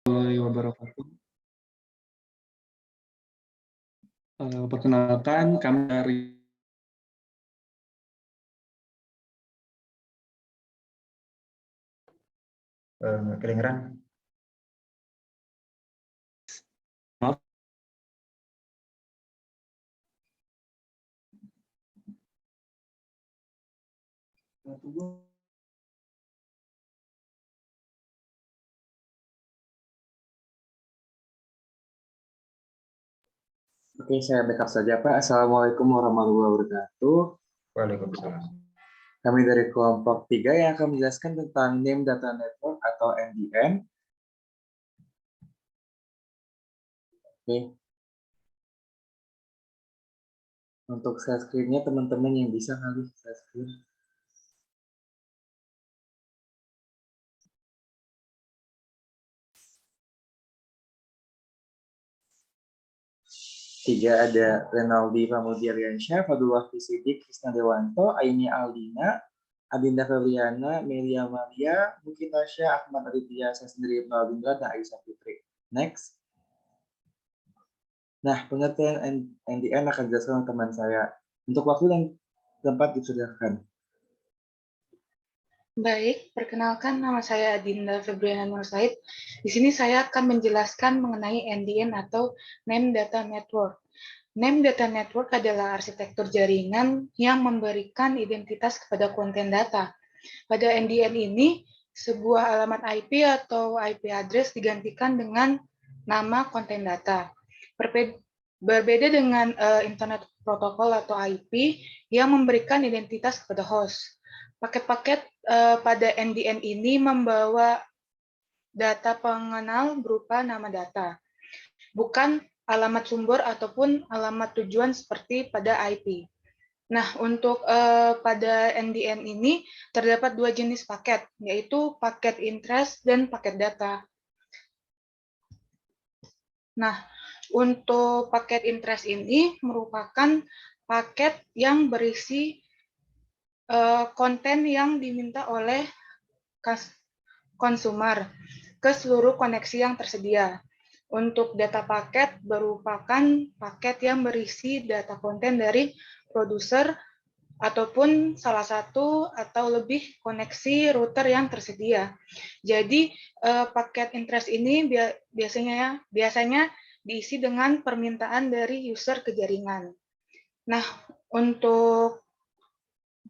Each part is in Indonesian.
Warahmatullahi wabarakatuh. Perkenalkan kami dari Nggak kedengeran. maaf, Oke, saya backup saja, Pak. Assalamualaikum warahmatullahi wabarakatuh. Waalaikumsalam. Kami dari kelompok 3 yang akan menjelaskan tentang Name Data Network atau NDN. Oke. Untuk share screen-nya, teman-teman yang bisa kali share screen. Tiga ada Renaldi Pramudiaryansyah, Fadullah Fisidik, Krisna Dewanto, Aini Aldina, Adinda Febriana, Melia Maria, Mukitasya, Ahmad Aditya, saya sendiri Ibnu Abindra, dan Aisyah Fitri. Next. Nah, pengertian NDN akan dijelaskan oleh teman saya. Untuk waktu dan tempat disediakan. Baik, perkenalkan nama saya Adinda Febriana Nur Said. Di sini saya akan menjelaskan mengenai NDN atau Name Data Network. Name Data Network adalah arsitektur jaringan yang memberikan identitas kepada konten data. Pada NDN ini, sebuah alamat IP atau IP address digantikan dengan nama konten data. Berbeda dengan Internet Protocol atau IP yang memberikan identitas kepada host. Paket-paket pada NDN ini membawa data pengenal berupa nama data, bukan alamat sumber ataupun alamat tujuan seperti pada IP. Nah, untuk pada NDN ini terdapat dua jenis paket, yaitu paket interest dan paket data. Nah, untuk paket interest ini merupakan paket yang berisi konten yang diminta oleh konsumer ke seluruh koneksi yang tersedia. Untuk data paket merupakan paket yang berisi data konten dari produser ataupun salah satu atau lebih koneksi router yang tersedia. Jadi paket interest ini biasanya diisi dengan permintaan dari user ke jaringan. Nah, untuk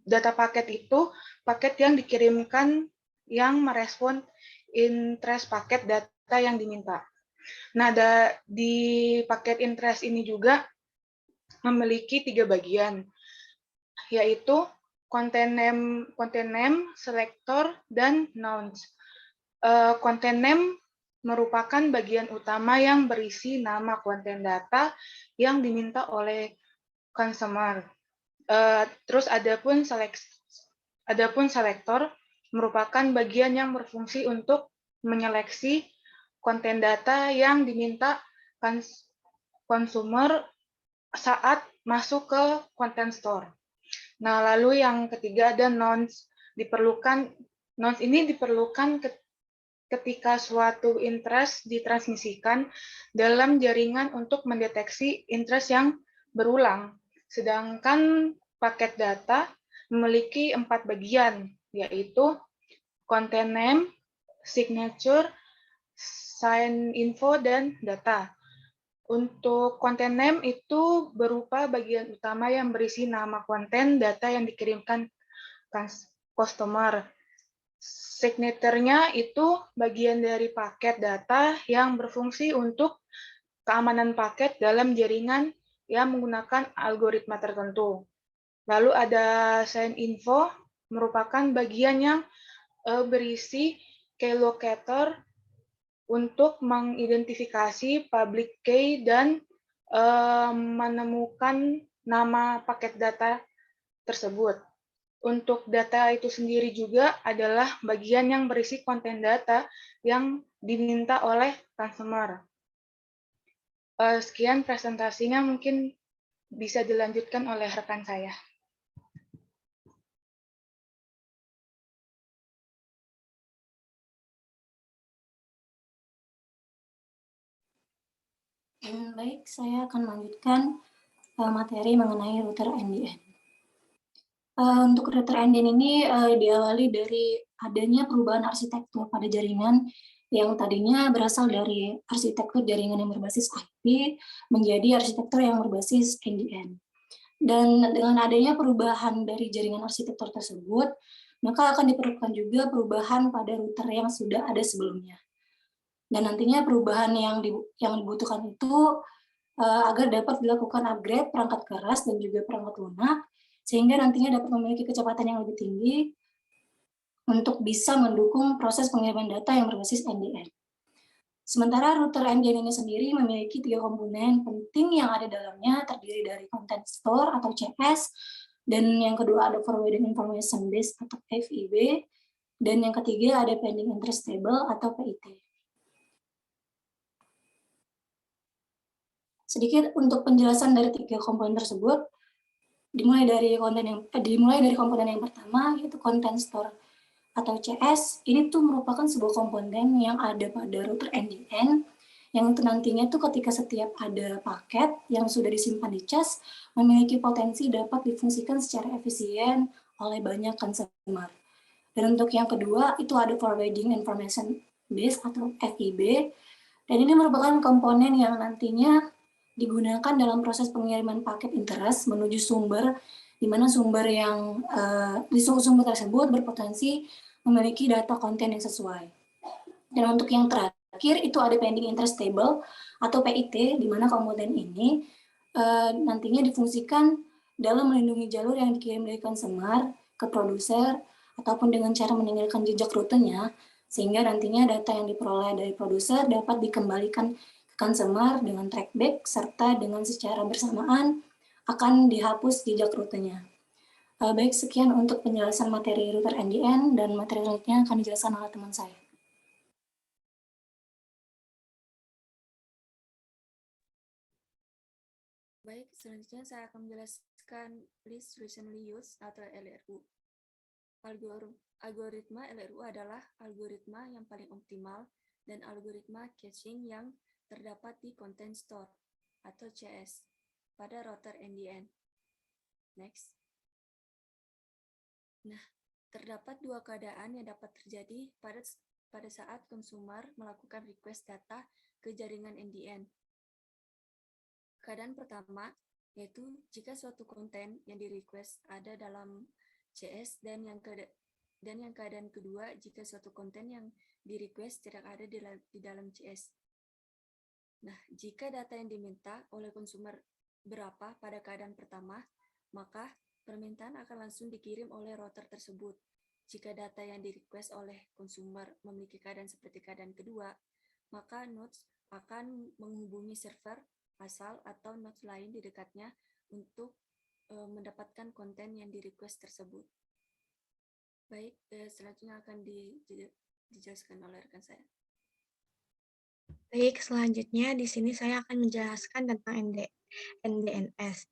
data paket itu paket yang dikirimkan yang merespon interest paket data yang diminta. Nah, di paket interest ini juga memiliki 3 bagian, yaitu content name, selector, dan nouns. Content name merupakan bagian utama yang berisi nama konten data yang diminta oleh consumer. Terus adapun selector merupakan bagian yang berfungsi untuk menyeleksi konten data yang diminta consumer saat masuk ke content store. Nah, lalu yang ketiga ada nouns. Nouns ini diperlukan ketika suatu interest ditransmisikan dalam jaringan untuk mendeteksi interest yang berulang. Sedangkan paket data memiliki 4 bagian, yaitu content name, signature, sign info, dan data. Untuk content name itu berupa bagian utama yang berisi nama konten data yang dikirimkan customer. Signature-nya itu bagian dari paket data yang berfungsi untuk keamanan paket dalam jaringan yang menggunakan algoritma tertentu. Lalu ada sign info, merupakan bagian yang berisi key locator untuk mengidentifikasi public key dan menemukan nama paket data tersebut. Untuk data itu sendiri juga adalah bagian yang berisi konten data yang diminta oleh customer. Sekian presentasinya, mungkin bisa dilanjutkan oleh rekan saya. Baik, saya akan melanjutkan materi mengenai router NDN. Untuk router NDN ini diawali dari adanya perubahan arsitektur pada jaringan yang tadinya berasal dari arsitektur jaringan yang berbasis IP menjadi arsitektur yang berbasis NDN. Dan dengan adanya perubahan dari jaringan arsitektur tersebut, maka akan diperlukan juga perubahan pada router yang sudah ada sebelumnya. Dan nantinya perubahan yang dibutuhkan itu agar dapat dilakukan upgrade perangkat keras dan juga perangkat lunak, sehingga nantinya dapat memiliki kecepatan yang lebih tinggi untuk bisa mendukung proses pengiriman data yang berbasis NDN. Sementara router NDN ini sendiri memiliki 3 komponen penting yang ada dalamnya, terdiri dari content store atau CS, dan yang kedua ada forwarding information base atau FIB, dan yang ketiga ada pending interest table atau PIT. Sedikit untuk penjelasan dari 3 komponen tersebut, dimulai dari komponen yang pertama, yaitu content store atau CS. Ini tuh merupakan sebuah komponen yang ada pada router NDN, yang itu nantinya tuh ketika setiap ada paket yang sudah disimpan di cas, memiliki potensi dapat difungsikan secara efisien oleh banyak consumer. Dan untuk yang kedua, itu ada forwarding information base atau FIB, dan ini merupakan komponen yang nantinya digunakan dalam proses pengiriman paket interest menuju sumber, di mana sumber sumber tersebut berpotensi memiliki data konten yang sesuai. Dan untuk yang terakhir itu ada pending interest table atau PIT, di mana komponen ini nantinya difungsikan dalam melindungi jalur yang dikirim dari consumer ke produser ataupun dengan cara meninggalkan jejak rutenya, sehingga nantinya data yang diperoleh dari produser dapat dikembalikan consumer dengan trackback, serta dengan secara bersamaan akan dihapus jejak rutenya. Baik, sekian untuk penjelasan materi router NDN, dan materi selanjutnya akan dijelaskan oleh teman saya. Baik, selanjutnya saya akan menjelaskan Least Recently Used atau LRU. Algoritma LRU adalah algoritma yang paling optimal dan algoritma caching yang terdapat di content store atau CS pada router NDN. Next. Nah, terdapat 2 keadaan yang dapat terjadi pada saat konsumer melakukan request data ke jaringan NDN. Keadaan pertama yaitu jika suatu konten yang di-request ada dalam CS, dan yang keadaan kedua jika suatu konten yang di-request tidak ada di dalam CS. Nah, jika data yang diminta oleh konsumer berapa pada keadaan pertama, maka permintaan akan langsung dikirim oleh router tersebut. Jika data yang di-request oleh konsumer memiliki keadaan seperti keadaan kedua, maka nodes akan menghubungi server asal atau nodes lain di dekatnya untuk mendapatkan konten yang di-request tersebut. Baik, selanjutnya akan dijelaskan oleh rekan saya. Baik, selanjutnya di sini saya akan menjelaskan tentang NDNS.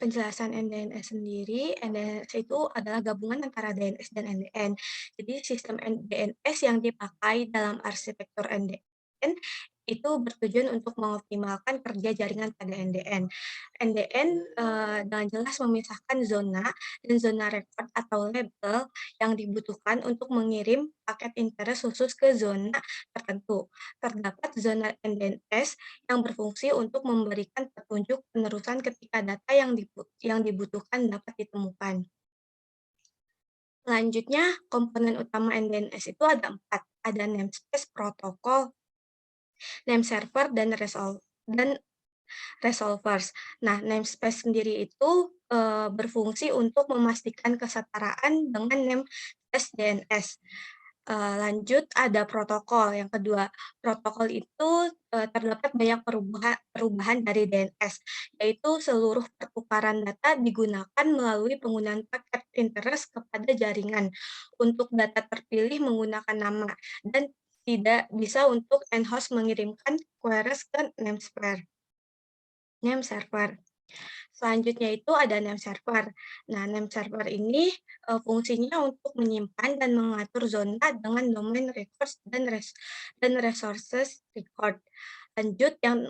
Penjelasan NDNS sendiri, NDNS itu adalah gabungan antara DNS dan NDN. Jadi sistem NDNS yang dipakai dalam arsitektur NDN itu bertujuan untuk mengoptimalkan kerja jaringan pada NDN. NDN dengan jelas memisahkan zona dan zona record atau label yang dibutuhkan untuk mengirim paket interest khusus ke zona tertentu. Terdapat zona NDNS yang berfungsi untuk memberikan petunjuk penerusan ketika data yang dibutuhkan dapat ditemukan. Selanjutnya, komponen utama NDNS itu ada 4. Ada namespace, protokol, name server, dan resolvers. Nah, namespace sendiri itu berfungsi untuk memastikan kesetaraan dengan namespace DNS. Lanjut ada protokol. Yang kedua, protokol itu terdapat banyak perubahan dari DNS, yaitu seluruh pertukaran data digunakan melalui penggunaan paket interest kepada jaringan untuk data terpilih menggunakan nama, dan tidak bisa untuk end host mengirimkan queries ke name server. Selanjutnya itu ada name server. Nah, name server ini fungsinya untuk menyimpan dan mengatur zona dengan domain records dan resources record. Lanjut yang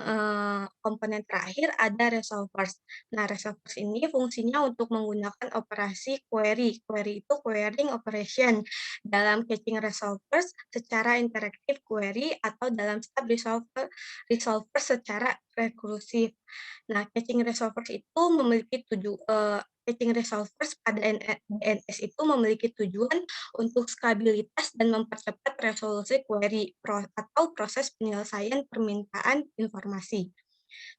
komponen terakhir ada resolvers. Nah, resolvers ini fungsinya untuk menggunakan operasi query. Query itu querying operation dalam caching resolvers secara interaktif query atau dalam step resolver secara rekursif. Nah, caching resolvers itu memiliki caching resolvers pada DNS itu memiliki tujuan untuk stabilitas dan mempercepat resolusi query atau proses penyelesaian permintaan informasi.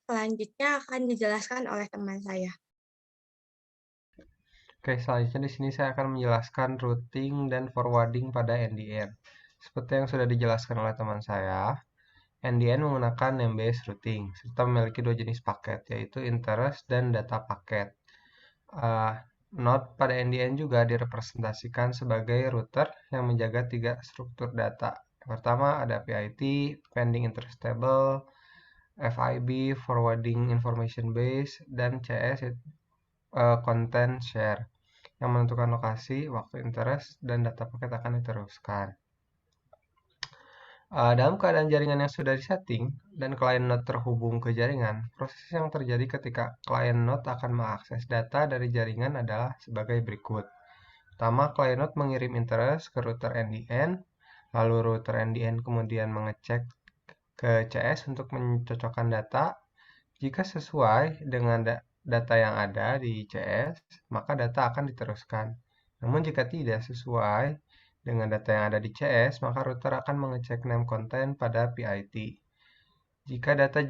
Selanjutnya akan dijelaskan oleh teman saya. Oke, selanjutnya di sini saya akan menjelaskan routing dan forwarding pada NDN. Seperti yang sudah dijelaskan oleh teman saya, NDN menggunakan name-based routing, serta memiliki dua jenis paket, yaitu interest dan data paket. Node pada NDN juga direpresentasikan sebagai router yang menjaga tiga struktur data. Yang pertama ada PIT, Pending Interest Table, FIB, Forwarding Information Base, dan CS, Content Share, yang menentukan lokasi, waktu interest, dan data paket akan diteruskan. Dalam keadaan jaringan yang sudah disetting dan klien node terhubung ke jaringan, proses yang terjadi ketika klien node akan mengakses data dari jaringan adalah sebagai berikut. Pertama, klien node mengirim interest ke router NDN, lalu router NDN kemudian mengecek ke CS untuk mencocokkan data. Jika sesuai dengan data yang ada di CS, maka data akan diteruskan. Namun jika tidak sesuai dengan data yang ada di CS, maka router akan mengecek name content pada PIT. Jika data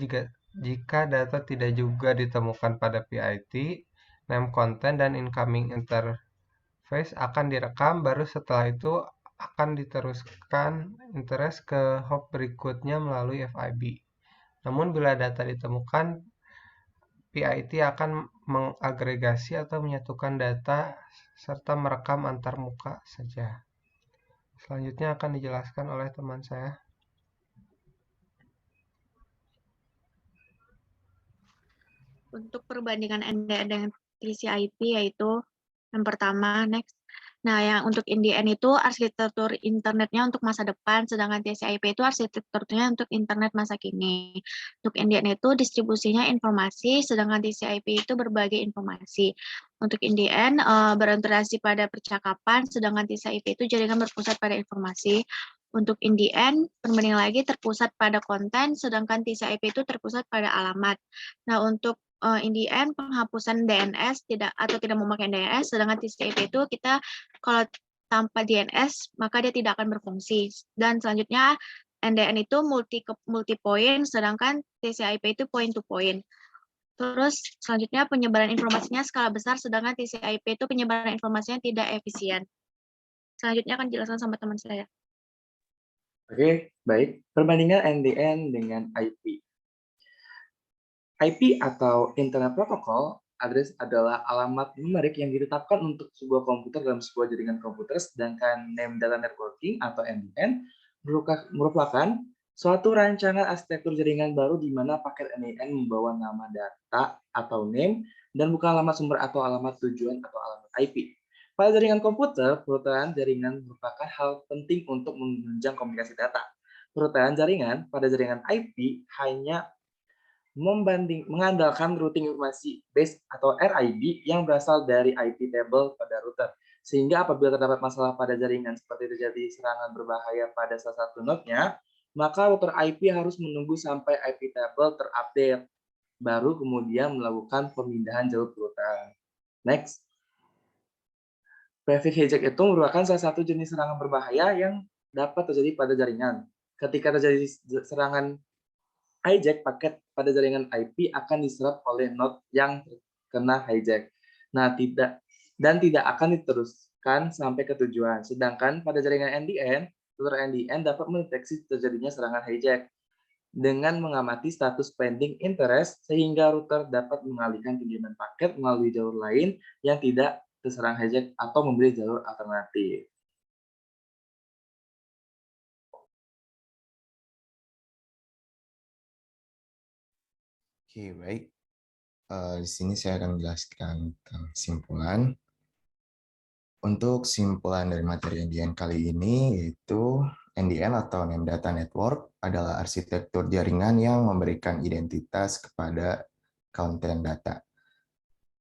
tidak juga ditemukan pada PIT, name content dan incoming interface akan direkam, baru setelah itu akan diteruskan interest ke hop berikutnya melalui FIB. Namun bila data ditemukan, PIT akan mengagregasi atau menyatukan data serta merekam antar muka saja. Selanjutnya akan dijelaskan oleh teman saya. Untuk perbandingan NDN dengan TCP yaitu yang pertama, next. Nah, yang untuk NDN itu arsitektur internetnya untuk masa depan, sedangkan TCP itu arsitekturnya untuk internet masa kini. Untuk NDN itu distribusinya informasi, sedangkan TCP itu berbagai informasi. Untuk NDN berinteraksi pada percakapan, sedangkan TCP itu jaringan berpusat pada informasi. Untuk NDN, berbanding lagi terpusat pada konten, sedangkan TCP itu terpusat pada alamat. Nah, untuk in the end penghapusan DNS tidak memakai DNS, sedangkan TCP itu kita kalau tanpa DNS maka dia tidak akan berfungsi. Dan selanjutnya NDN itu multi point, sedangkan TCP itu point to point. Terus selanjutnya penyebaran informasinya skala besar, sedangkan TCP itu penyebaran informasinya tidak efisien. Selanjutnya akan dijelaskan sama teman saya. Oke, baik. Perbandingan NDN dengan IP. IP atau Internet Protocol address adalah alamat numerik yang ditetapkan untuk sebuah komputer dalam sebuah jaringan komputer, sedangkan Name Data Networking atau NDN merupakan suatu rancangan arsitektur jaringan baru di mana paket NDN membawa nama data atau name dan bukan alamat sumber atau alamat tujuan atau alamat IP. Pada jaringan komputer, perututan jaringan merupakan hal penting untuk menunjang komunikasi data. Perututan jaringan pada jaringan IP hanya mengandalkan routing informasi base atau RIB yang berasal dari IP table pada router. Sehingga apabila terdapat masalah pada jaringan seperti terjadi serangan berbahaya pada salah satu node-nya, maka router IP harus menunggu sampai IP table terupdate, baru kemudian melakukan pemindahan jalur perututan. Next. Prefix hijack itu merupakan salah satu jenis serangan berbahaya yang dapat terjadi pada jaringan. Ketika terjadi serangan hijack, paket pada jaringan IP akan diserap oleh node yang terkena hijack. Nah, tidak akan diteruskan sampai ke tujuan. Sedangkan pada jaringan NDN, router NDN dapat mendeteksi terjadinya serangan hijack dengan mengamati status pending interest, sehingga router dapat mengalihkan pinjaman paket melalui jalur lain yang tidak terserang hijack atau memilih jalur alternatif. Oke, baik. Di sini saya akan menjelaskan tentang simpulan. Untuk simpulan dari materi NDN kali ini yaitu NDN atau Name Data Network adalah arsitektur jaringan yang memberikan identitas kepada konten data.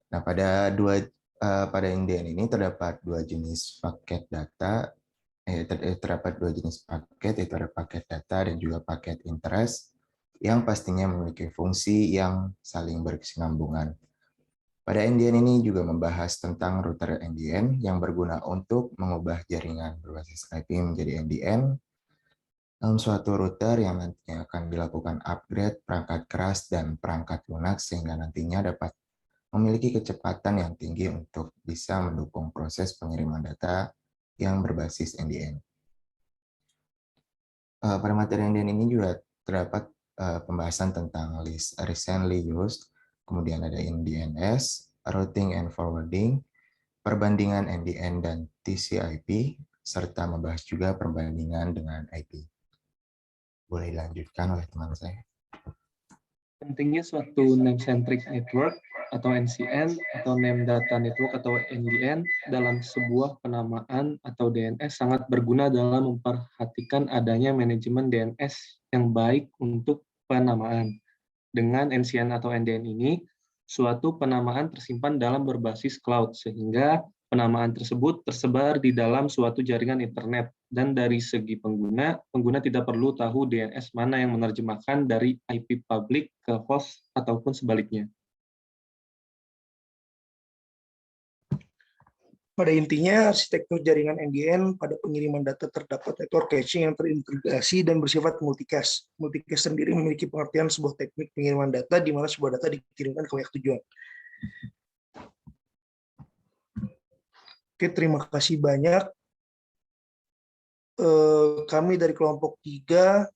Nah, pada NDN ini terdapat dua jenis paket data. Terdapat dua jenis paket, yaitu ada paket data dan juga paket interest, yang pastinya memiliki fungsi yang saling berkesinambungan. Pada NDN ini juga membahas tentang router NDN yang berguna untuk mengubah jaringan berbasis IP menjadi NDN dalam suatu router yang nantinya akan dilakukan upgrade perangkat keras dan perangkat lunak sehingga nantinya dapat memiliki kecepatan yang tinggi untuk bisa mendukung proses pengiriman data yang berbasis NDN. Pada materi NDN ini juga terdapat pembahasan tentang list recently used, kemudian ada NDNS, routing and forwarding, perbandingan NDN dan TCP/IP, serta membahas juga perbandingan dengan IP. Boleh dilanjutkan oleh teman saya. Pentingnya suatu name-centric network atau NCN atau Name Data Network atau NDN dalam sebuah penamaan atau DNS sangat berguna dalam memperhatikan adanya manajemen DNS yang baik untuk penamaan. Dengan NCN atau NDN ini, suatu penamaan tersimpan dalam berbasis cloud, sehingga penamaan tersebut tersebar di dalam suatu jaringan internet. Dan dari segi pengguna tidak perlu tahu DNS mana yang menerjemahkan dari IP public ke host ataupun sebaliknya. Pada intinya, arsitektur jaringan NDN pada pengiriman data terdapat network caching yang terintegrasi dan bersifat multicast. Multicast sendiri memiliki pengertian sebuah teknik pengiriman data di mana sebuah data dikirimkan ke banyak tujuan. Oke, terima kasih banyak. Kami dari kelompok 3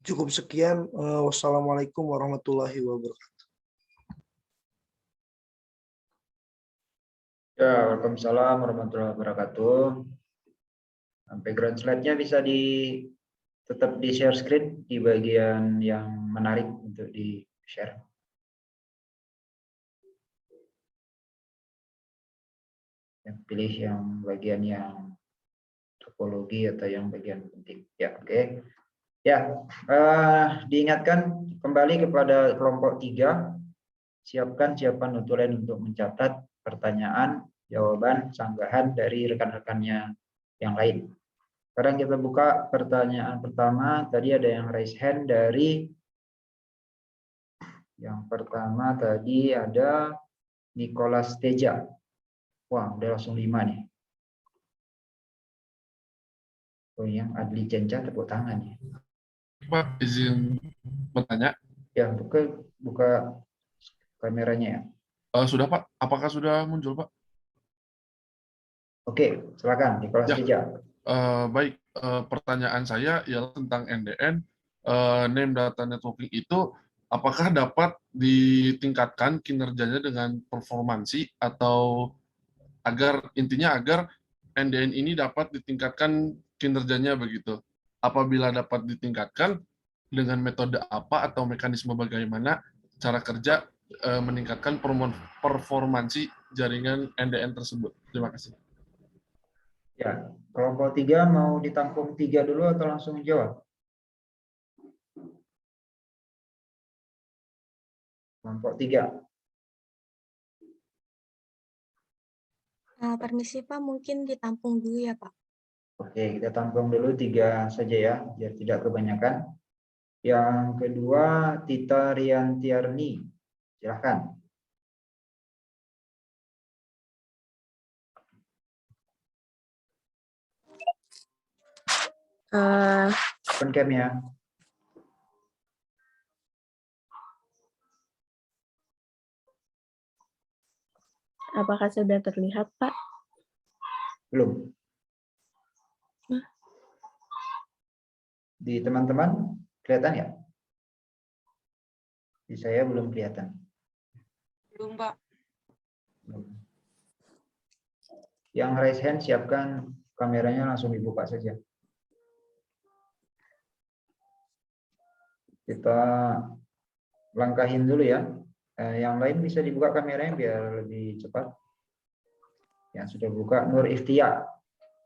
cukup sekian. Wassalamualaikum warahmatullahi wabarakatuh. Ya, waalaikumsalam warahmatullahi wabarakatuh. Background slide-nya bisa tetap di share screen di bagian yang menarik untuk di share. Yang pilih yang bagian yang topologi atau yang bagian penting. Ya, oke. Ya, diingatkan kembali kepada kelompok 3. Siapkan notulen untuk mencatat pertanyaan, jawaban, sanggahan dari rekan-rekannya yang lain. Sekarang kita buka pertanyaan pertama. Tadi ada yang raise hand dari yang pertama tadi ada Nicholas Teja. Wah, udah langsung 5 nih. Oh, yang Adli Cenca tepuk tangan ya. Pak, izin bertanya. Ya, buka kameranya ya. Sudah Pak, apakah sudah muncul Pak? Oke, silakan Nicholas Teja. Baik, pertanyaan saya ialah tentang NDN, Name Data Networking itu apakah dapat ditingkatkan kinerjanya dengan performansi atau agar NDN ini dapat ditingkatkan kinerjanya begitu. Apabila dapat ditingkatkan, dengan metode apa atau mekanisme bagaimana cara kerja meningkatkan performansi jaringan NDN tersebut. Terima kasih. Ya, kelompok 3 mau ditampung 3 dulu atau langsung jawab? Kelompok 3. Permisi Pak, mungkin ditampung dulu ya Pak. Oke, kita tampung dulu 3 saja ya, biar tidak kebanyakan. Yang kedua, Tita Riantiarni. Silahkan. Open cam ya. Apakah sudah terlihat, Pak? Belum. Di teman-teman kelihatan ya? Di saya belum kelihatan. Belum, Pak. Belum. Yang raise hand siapkan kameranya langsung dibuka saja. Kita langkahin dulu ya. Yang lain bisa dibuka kameranya biar lebih cepat. Yang sudah buka Nur Iftia.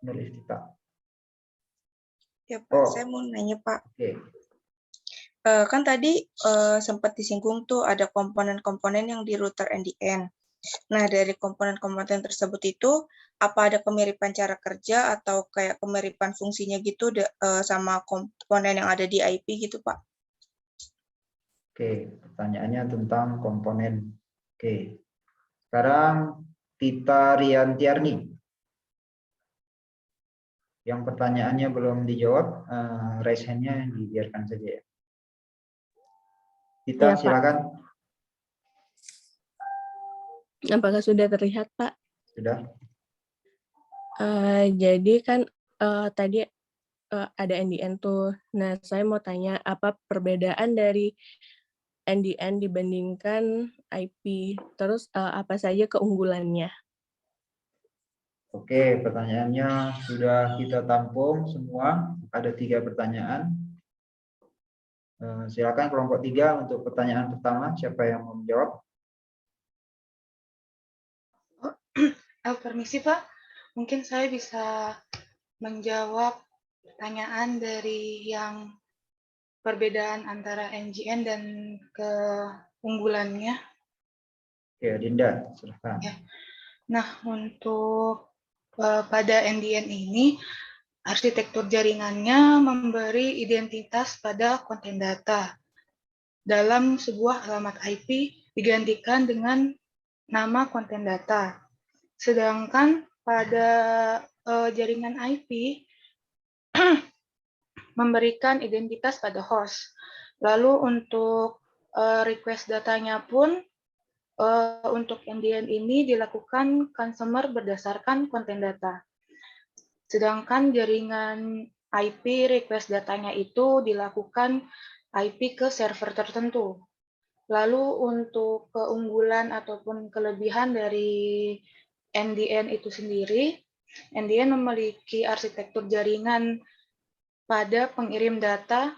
Nur Iftita. Ya Pak, saya mau nanya Pak. Oke. Kan tadi sempat disinggung tuh ada komponen-komponen yang di router NDN. Nah, dari komponen-komponen tersebut itu, apa ada kemiripan cara kerja atau kayak kemiripan fungsinya gitu sama komponen yang ada di IP gitu Pak? Oke, pertanyaannya tentang komponen. Oke, sekarang Tita Riantiarni. Yang pertanyaannya belum dijawab, raise hand-nya dibiarkan saja ya. Tita, Ya, silakan. Apakah sudah terlihat, Pak? Sudah. Jadi kan tadi ada NDN tuh. Nah, saya mau tanya apa perbedaan dari NDN dibandingkan IP? Terus apa saja keunggulannya? Oke, pertanyaannya sudah kita tampung semua. Ada 3 pertanyaan. Silakan kelompok 3 untuk pertanyaan pertama. Siapa yang mau menjawab? Permisi Pak, mungkin saya bisa menjawab pertanyaan dari yang perbedaan antara NGN dan keunggulannya. Oke, Dinda, silakan. Ya. Nah, untuk pada NDN ini, arsitektur jaringannya memberi identitas pada konten data. Dalam sebuah alamat IP digantikan dengan nama konten data. Sedangkan pada jaringan IP memberikan identitas pada host. Lalu untuk request datanya pun untuk NDN ini dilakukan consumer berdasarkan konten data. Sedangkan jaringan IP request datanya itu dilakukan IP ke server tertentu. Lalu untuk keunggulan ataupun kelebihan dari NDN itu sendiri, NDN memiliki arsitektur jaringan pada pengirim data.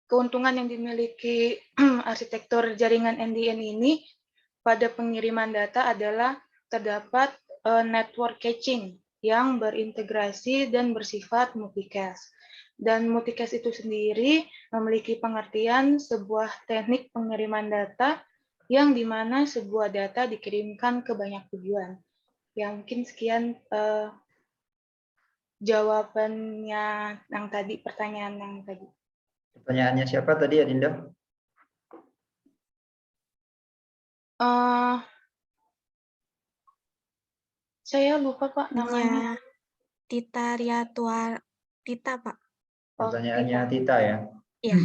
Keuntungan yang dimiliki arsitektur jaringan NDN ini pada pengiriman data adalah terdapat network caching yang berintegrasi dan bersifat multicast. Dan multicast itu sendiri memiliki pengertian sebuah teknik pengiriman data yang dimana sebuah data dikirimkan ke banyak tujuan. Ya mungkin sekian jawabannya yang tadi, pertanyaan yang tadi. Pertanyaannya siapa tadi ya, Dinda? Saya lupa Pak namanya. Tita Tita Pak. Pertanyaannya Tita ya? Iya.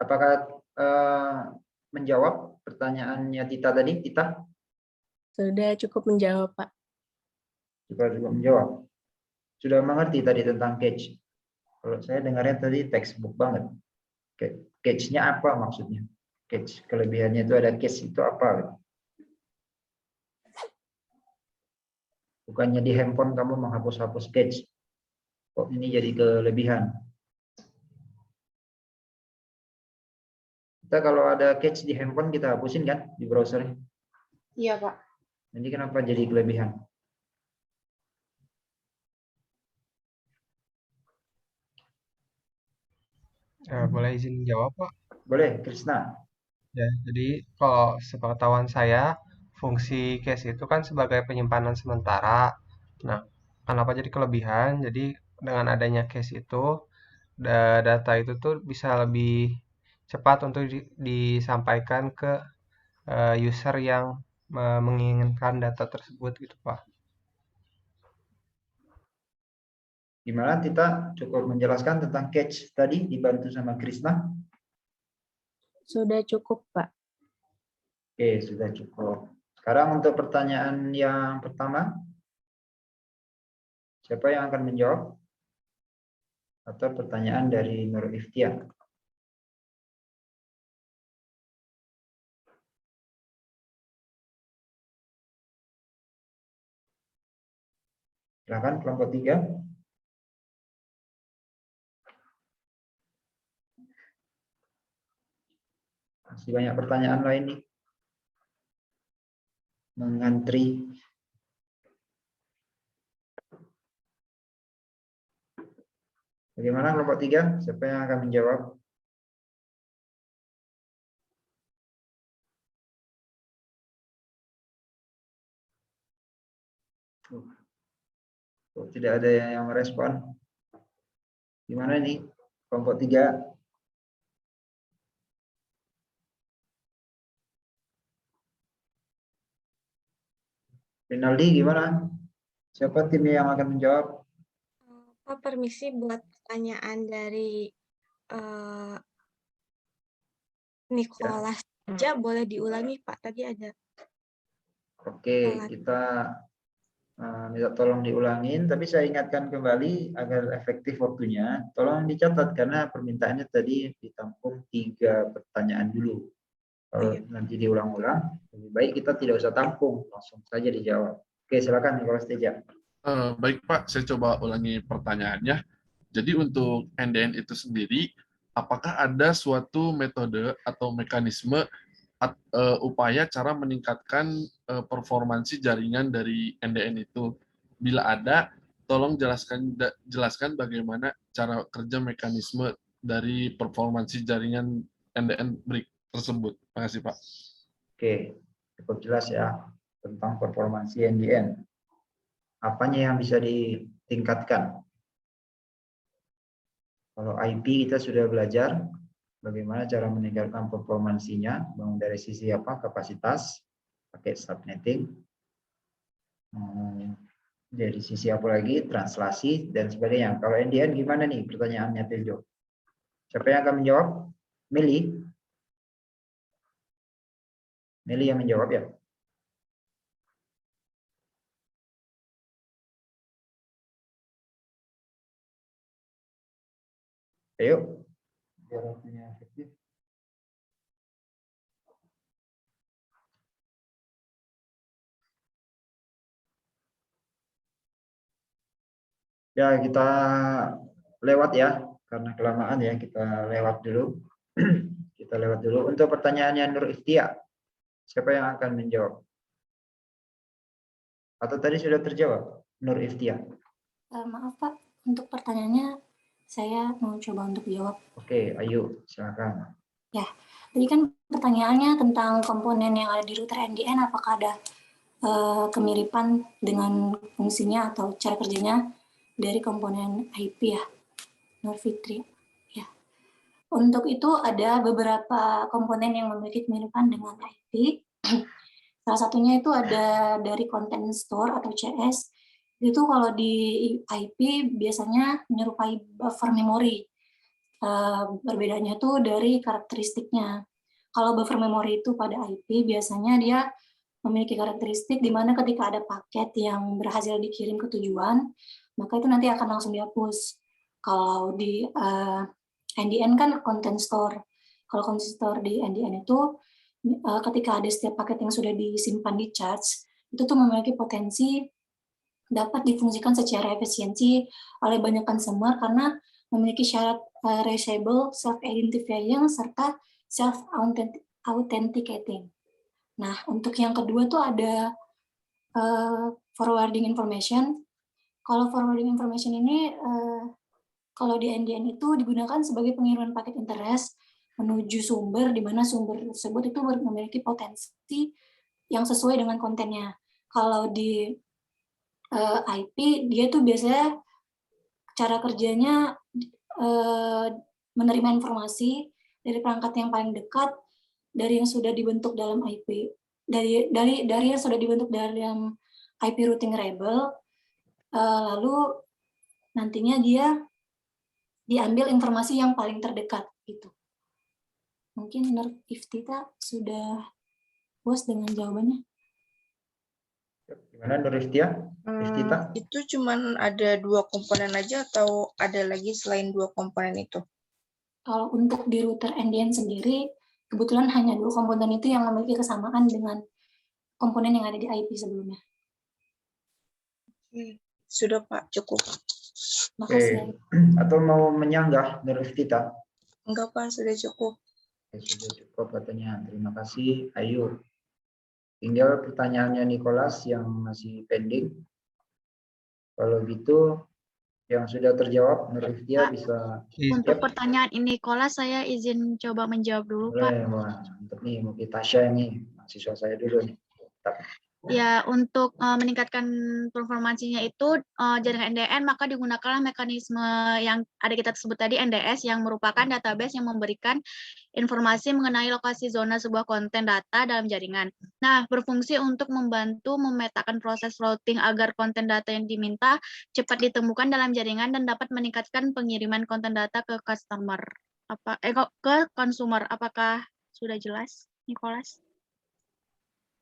Apakah menjawab pertanyaannya Tita tadi, Tita? Sudah cukup menjawab, Pak. Sudah cukup menjawab. Sudah mengerti tadi tentang cache? Kalau saya dengarnya tadi textbook banget. Cache-nya apa maksudnya? Cache, kelebihannya itu ada cache itu apa? Bukannya di handphone kamu menghapus-hapus cache. Kok ini jadi kelebihan? Kita kalau ada cache di handphone kita hapusin kan di browser? Iya, Pak. Jadi kenapa jadi kelebihan? Boleh izin jawab, Pak? Boleh, Krisna. Ya, jadi kalau sepengetahuan saya, fungsi cache itu kan sebagai penyimpanan sementara. Nah, kenapa jadi kelebihan? Jadi dengan adanya cache itu, data itu tuh bisa lebih cepat untuk disampaikan ke user yang menginginkan data tersebut gitu, Pak. Gimana Tita? Cukup menjelaskan tentang cache tadi dibantu sama Krisna? Sudah cukup, Pak. Oke, sudah cukup. Sekarang untuk pertanyaan yang pertama, siapa yang akan menjawab? Atau pertanyaan dari Nur Iftia? Silakan kelompok 3. Masih banyak pertanyaan lain nih. Mengantri. Bagaimana kelompok 3? Siapa yang akan menjawab? Tidak ada yang merespon. Gimana nih kelompok 3? Rinaldi gimana? Siapa tim yang akan menjawab? Pak, permisi buat pertanyaan dari Nicholas aja boleh diulangi Pak, tadi ada. Oke, kita minta tolong diulangin, tapi saya ingatkan kembali agar efektif waktunya, tolong dicatat karena permintaannya tadi ditampung 3 pertanyaan dulu. Kalau nanti diulang-ulang, lebih baik kita tidak usah tampung, langsung saja dijawab. Oke, silakan Nicholas Teja. Baik Pak, saya coba ulangi pertanyaannya. Jadi untuk NDN itu sendiri, apakah ada suatu metode atau mekanisme upaya cara meningkatkan performansi jaringan dari NDN itu? Bila ada, tolong jelaskan bagaimana cara kerja mekanisme dari performansi jaringan NDN break tersebut. Terima kasih Pak. Oke, cukup jelas ya tentang performansi NDN. Apanya yang bisa ditingkatkan? Kalau IP kita sudah belajar bagaimana cara meningkatkan performansinya, bangun dari sisi apa? Kapasitas, pakai subnetting. Dari sisi apa lagi? Translasi dan sebagainya. Kalau NDN gimana nih pertanyaannya Tejo? Siapa yang akan menjawab? Meli? Meli yang menjawab ya? Ayo. Biar waktunya efektif. Ya, kita lewat ya, karena kelamaan ya, kita lewat dulu. Kita lewat dulu. Untuk pertanyaannya Nur Iftia, siapa yang akan menjawab? Atau tadi sudah terjawab, Nur Iftia? Maaf Pak, untuk pertanyaannya saya mau coba untuk jawab. Oke, ayo, silakan. Ya, tadi kan pertanyaannya tentang komponen yang ada di router NDN, apakah ada kemiripan dengan fungsinya atau cara kerjanya dari komponen IP ya, Nur Fitri. Ya. Untuk itu ada beberapa komponen yang memiliki kemiripan dengan IP. Salah satunya itu ada dari content store atau CS. Itu kalau di IP biasanya menyerupai buffer memory. Berbedanya tuh dari karakteristiknya. Kalau buffer memory itu pada IP biasanya dia memiliki karakteristik di mana ketika ada paket yang berhasil dikirim ke tujuan, maka itu nanti akan langsung dihapus. Kalau di NDN kan content store. Kalau content store di NDN itu ketika ada setiap paket yang sudah disimpan di charge, itu tuh memiliki potensi dapat difungsikan secara efisiensi oleh banyak consumer karena memiliki syarat reachable, self-identifying, serta self-authenticating. Nah, untuk yang kedua tuh ada forwarding information. Kalau forwarding information ini, kalau di NDN itu digunakan sebagai pengiriman paket interest menuju sumber, di mana sumber tersebut itu memiliki potensi yang sesuai dengan kontennya. Kalau di IP, dia tuh biasanya cara kerjanya menerima informasi dari perangkat yang paling dekat dari yang sudah dibentuk dalam IP, dari yang sudah dibentuk dalam IP routing label, lalu nantinya dia diambil informasi yang paling terdekat gitu. Mungkin Nur Iftita sudah puas dengan jawabannya. Gimana Nur Iftita? Itu cuman ada 2 komponen aja atau ada lagi selain 2 komponen itu? Kalau untuk di router NDN sendiri, kebetulan hanya 2 komponen itu yang memiliki kesamaan dengan komponen yang ada di IP sebelumnya. Sudah Pak, cukup. Makasih. Atau mau menyanggah Nur Iftita? Enggak Pak, sudah cukup. Sudah cukup katanya. Terima kasih. Ayo. Tinggal pertanyaannya Nicholas yang masih pending. Kalau gitu, yang sudah terjawab, menurut dia bisa. Untuk pertanyaan ini, Nicholas, saya izin coba menjawab dulu, Pak. Boleh, wah, untuk nih, mungkin Tasya ini, mahasiswa saya dulu nih. Ya, untuk meningkatkan performansinya itu jaringan NDN, maka digunakanlah mekanisme yang ada kita sebut tadi, NDS, yang merupakan database yang memberikan informasi mengenai lokasi zona sebuah konten data dalam jaringan. Nah, berfungsi untuk membantu memetakan proses routing agar konten data yang diminta cepat ditemukan dalam jaringan dan dapat meningkatkan pengiriman konten data ke customer. Ke consumer. Apakah sudah jelas, Nicholas?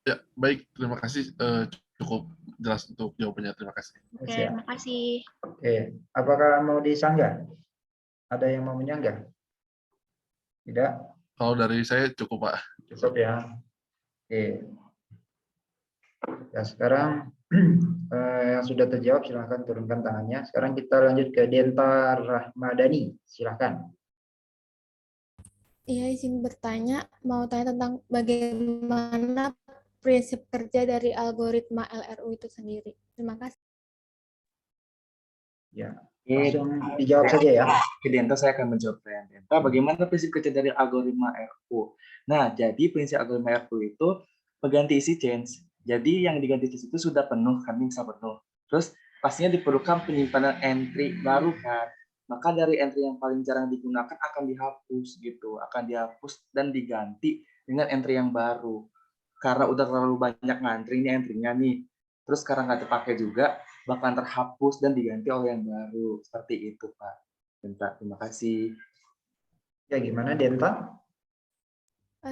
Ya, baik. Terima kasih. Cukup jelas untuk jawabannya. Terima kasih. Oke, terima kasih. Oke, apakah mau disanggah? Ada yang mau menyanggah? Tidak? Kalau dari saya cukup, Pak. Cukup ya. Oke. Ya, sekarang yang sudah terjawab silahkan turunkan tangannya. Sekarang kita lanjut ke Denta Rahmadani. Silahkan. Iya, izin bertanya, mau tanya tentang bagaimana prinsip kerja dari algoritma LRU itu sendiri. Terima kasih. Ya, langsung dijawab saja ya. Oke, Denta, saya akan menjawab pertanyaan Denta. Bagaimana prinsip kerja dari algoritma RU? Nah, jadi prinsip algoritma RU itu pengganti isi change. Jadi yang diganti change itu sudah penuh, kan bisa penuh. Terus pastinya diperlukan penyimpanan entry baru kan. Maka dari entry yang paling jarang digunakan akan dihapus gitu, akan dihapus dan diganti dengan entry yang baru. Karena udah terlalu banyak ngantri nih entry-nya nih. Terus sekarang nggak terpakai juga, bahkan terhapus dan diganti oleh yang baru. Seperti itu, Pak. Denta, terima kasih. Ya, gimana Denta?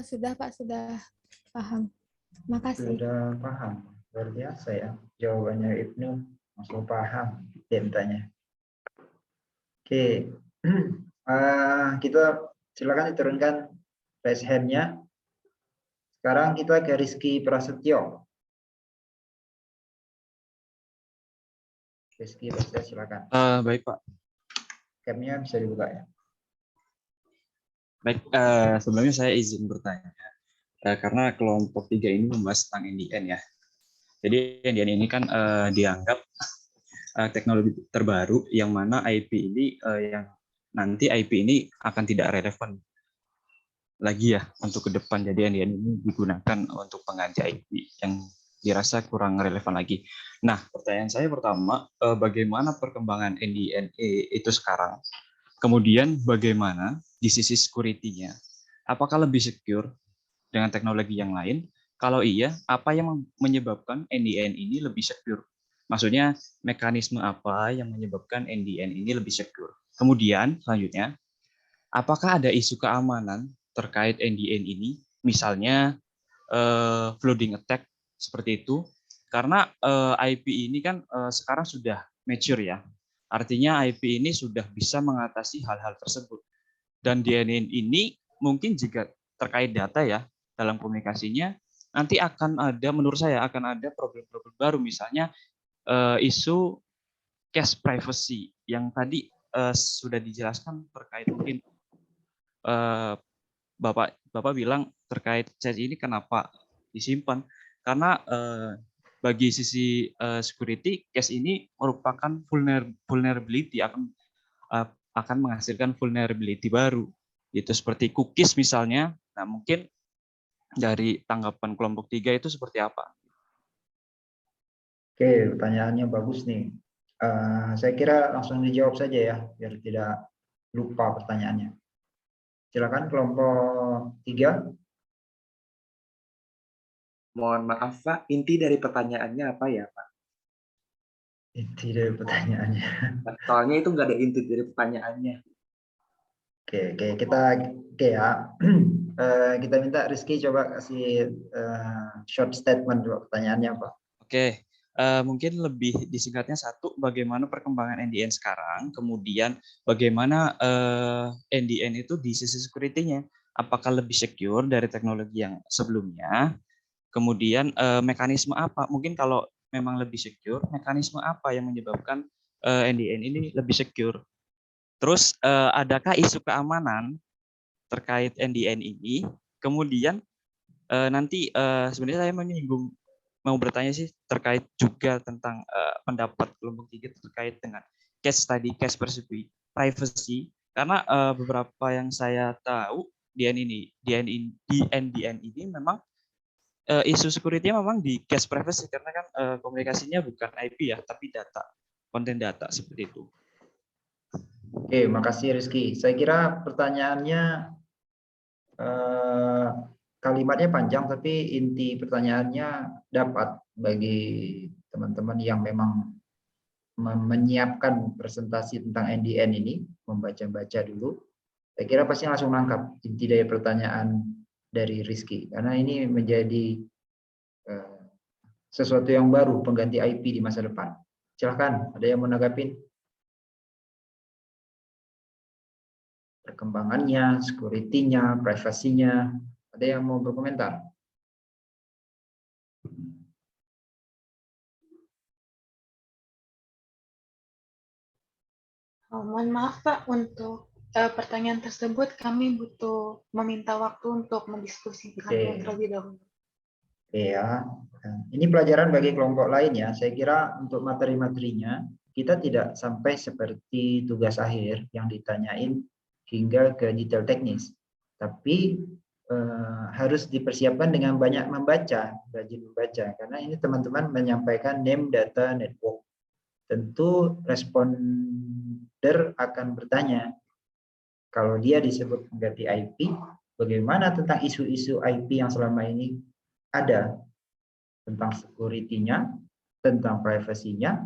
Sudah, Pak, sudah paham. Terima kasih. Sudah paham. Luar biasa ya. Jawabannya Ibnu langsung paham Dentanya. Oke. Kita silakan diturunkan raise hand-nya. Sekarang kita ke Rizky Prasetyo. Rizky Prasetyo, silakan. Baik, Pak. Cam-nya bisa dibuka ya. Baik, sebelumnya saya izin bertanya. Karena kelompok 3 ini membahas tentang NDN ya. Jadi NDN ini kan dianggap teknologi terbaru yang mana IP ini yang nanti IP ini akan tidak relevan lagi ya untuk ke depan. Jadi NDN ini digunakan untuk pengganti IP yang dirasa kurang relevan lagi. Nah, pertanyaan saya pertama, bagaimana perkembangan NDNA itu sekarang? Kemudian bagaimana di sisi security-nya? Apakah lebih secure dengan teknologi yang lain? Kalau iya, apa yang menyebabkan NDN ini lebih secure? Maksudnya, mekanisme apa yang menyebabkan NDN ini lebih secure? Kemudian, selanjutnya, apakah ada isu keamanan terkait NDN ini? Misalnya, flooding attack seperti itu. Karena IP ini kan sekarang sudah mature ya. Artinya IP ini sudah bisa mengatasi hal-hal tersebut. Dan DNN ini mungkin jika terkait data ya, dalam komunikasinya, nanti akan ada, menurut saya, akan ada problem-problem baru. Misalnya isu cache privacy yang tadi sudah dijelaskan terkait mungkin Bapak bilang terkait cache ini kenapa disimpan. Karena bagi sisi security, cache ini merupakan vulnerability, akan menghasilkan vulnerability baru. Itu seperti cookies misalnya. Nah, mungkin dari tanggapan kelompok 3 itu seperti apa? Oke, pertanyaannya bagus nih. Saya kira langsung dijawab saja ya, biar tidak lupa pertanyaannya. Silakan kelompok 3. Mohon maaf, Pak. Inti dari pertanyaannya apa ya, Pak? Inti dari pertanyaannya. Soalnya itu nggak ada inti dari pertanyaannya. Oke, kita ya. Kita minta Rizky coba kasih short statement dulu pertanyaannya apa. Oke, mungkin lebih disingkatnya satu, bagaimana perkembangan NDN sekarang, kemudian bagaimana NDN itu di sisi security-nya, apakah lebih secure dari teknologi yang sebelumnya, kemudian mekanisme apa, mungkin kalau memang lebih secure, mekanisme apa yang menyebabkan NDN ini lebih secure. Terus adakah isu keamanan terkait NDN ini. Kemudian nanti sebenarnya saya mau bertanya sih terkait juga tentang pendapat kelompok 3 terkait dengan case tadi, case privacy, karena beberapa yang saya tahu di NDN ini memang isu security-nya memang di case privacy karena kan komunikasinya bukan IP ya, tapi data, konten data seperti itu. Oke, makasih Rizky. Saya kira pertanyaannya kalimatnya panjang, tapi inti pertanyaannya dapat bagi teman-teman yang memang menyiapkan presentasi tentang NDN ini, membaca-baca dulu. Saya kira pasti langsung nangkap inti dari pertanyaan dari Rizky, karena ini menjadi sesuatu yang baru, pengganti IP di masa depan. Silahkan, ada yang mau nanggapin? Perkembangannya, security-nya, privasinya, ada yang mau berkomentar? Mohon maaf Pak, untuk pertanyaan tersebut kami butuh meminta waktu untuk mendiskusikannya terlebih dahulu. Iya, ini pelajaran bagi kelompok lain ya. Saya kira untuk materi-materinya kita tidak sampai seperti tugas akhir yang ditanyain hingga ke detail teknis, tapi harus dipersiapkan dengan banyak membaca, rajin membaca, karena ini teman-teman menyampaikan name data network. Tentu responder akan bertanya, kalau dia disebut mengganti IP, bagaimana tentang isu-isu IP yang selama ini ada, tentang security-nya, tentang privasinya,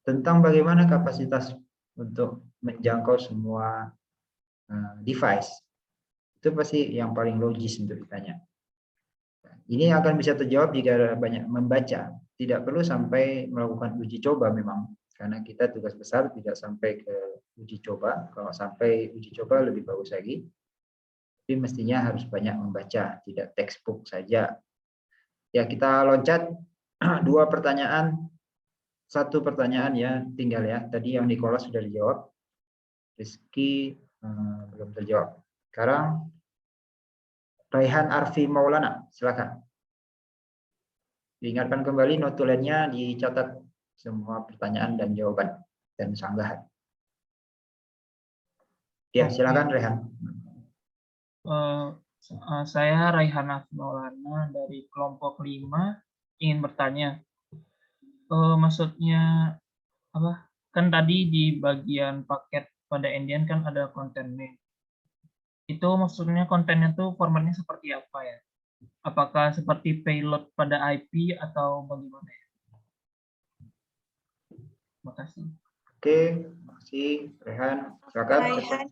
tentang bagaimana kapasitas untuk menjangkau semua device. Itu pasti yang paling logis untuk ditanya. Ini akan bisa terjawab jika banyak membaca. Tidak perlu sampai melakukan uji coba memang, karena kita tugas besar tidak sampai ke uji coba. Kalau sampai uji coba lebih bagus lagi. Tapi mestinya harus banyak membaca, tidak textbook saja. Ya, kita loncat 2 pertanyaan, 1 pertanyaan ya, tinggal ya. Tadi yang Nicholas sudah dijawab, Rizky belum terjawab. Sekarang Raihan Arfi Maulana, silakan. Diingatkan kembali notulennya, dicatat semua pertanyaan dan jawaban dan sanggahan. Ya, silakan Raihan. Saya Raihan Arfi Maulana dari kelompok 5 ingin bertanya. Maksudnya apa? Kan tadi di bagian paket pada NDN kan ada konten name. Itu maksudnya kontennya tuh formatnya seperti apa ya? Apakah seperti payload pada IP atau bagaimana ya? Makasih. Oke, makasih Rehan. Silakan. Raihan,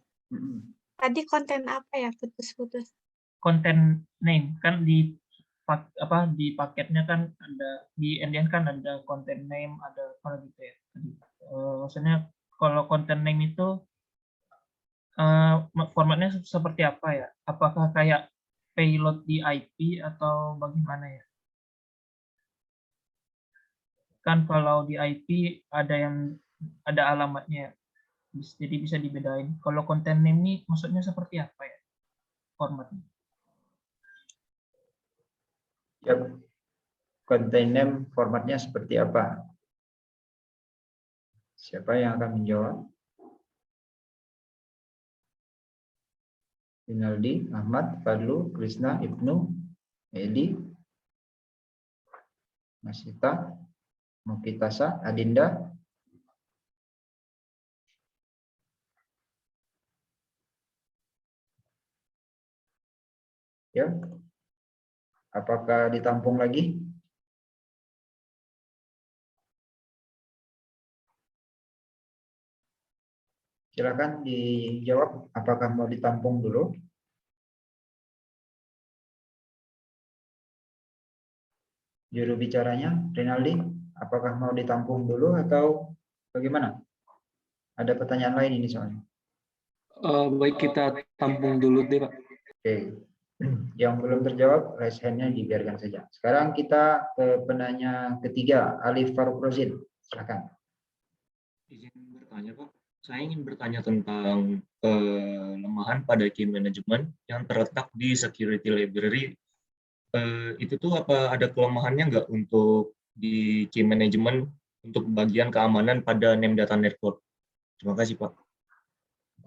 tadi konten apa ya? Putus-putus. Konten name kan di paketnya kan ada, di NDN kan ada konten name, ada kalau gitu ya. Maksudnya kalau konten name itu formatnya seperti apa ya? Apakah kayak payload di IP atau bagaimana ya? Kan kalau di IP ada alamatnya, jadi bisa dibedain. Kalau konten name ini maksudnya seperti apa ya formatnya? Ya, konten name formatnya seperti apa? Siapa yang akan menjawab? Rinaldi, Ahmad, Fadlu, Krisna, Ibnu, Edi, Masita, Mukitasa, Adinda. Ya. Apakah ditampung lagi? Silakan dijawab, apakah mau ditampung dulu? Juru bicaranya, Rinaldi, apakah mau ditampung dulu atau bagaimana? Ada pertanyaan lain ini soalnya. Baik, kita tampung dulu deh, Pak. Oke. Yang belum terjawab, raise hand-nya dibiarkan saja. Sekarang kita ke penanya ketiga, Alif Faruk Rozin. Silakan. Izin bertanya, Pak. Saya ingin bertanya tentang kelemahan pada key management yang terletak di security library. Itu tuh apa ada kelemahannya nggak untuk di key management untuk bagian keamanan pada name data network? Terima kasih, Pak.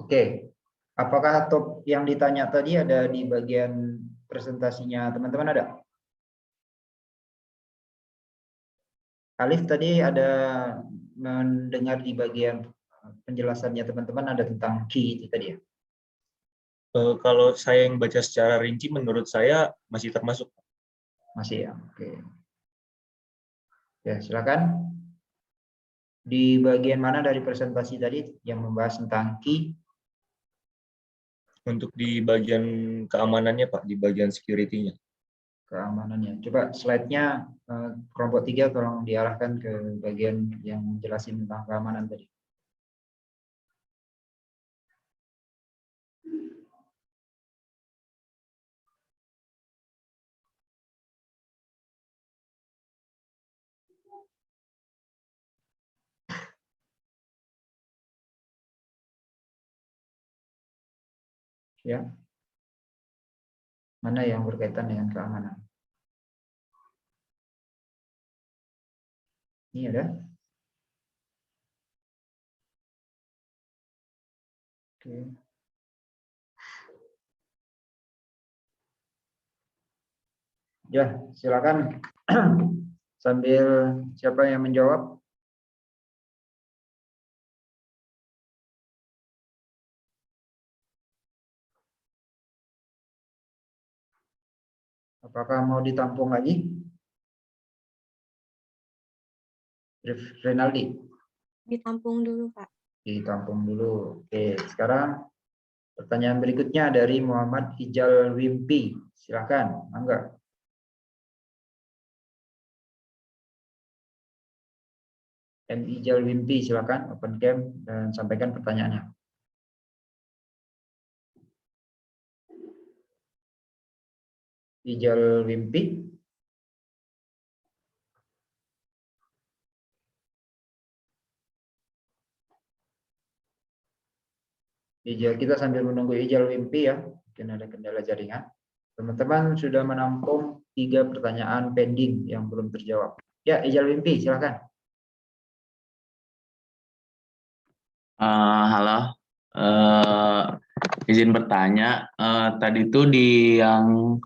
Oke. Apakah top yang ditanya tadi ada di bagian presentasinya teman-teman ada? Alif tadi ada mendengar di bagian penjelasannya teman-teman ada tentang key itu tadi ya? Kalau saya yang baca secara rinci, menurut saya masih termasuk. Masih ya, oke. Ya, silakan. Di bagian mana dari presentasi tadi yang membahas tentang key? Untuk di bagian keamanannya, Pak, di bagian security-nya. Keamanannya. Coba slide-nya kelompok 3 tolong diarahkan ke bagian yang jelasin tentang keamanan tadi. Ya. Mana yang berkaitan dengan keamanan? Ini ada. Oke. Ya, silakan. Sambil siapa yang menjawab? Apakah mau ditampung lagi? Renaldi. Ditampung dulu, Pak. Ditampung dulu. Oke, sekarang pertanyaan berikutnya dari Muhammad Ijal Wimpi. Silakan, Angga. M. Ijal Wimpi, silakan open cam dan sampaikan pertanyaannya. Ijal Wimpi. Ijal, kita sambil menunggu Ijal Wimpi ya, mungkin ada kendala jaringan. Teman-teman sudah menampung 3 pertanyaan pending yang belum terjawab. Ya, Ijal Wimpi, silakan. Halo, izin bertanya. Tadi itu di yang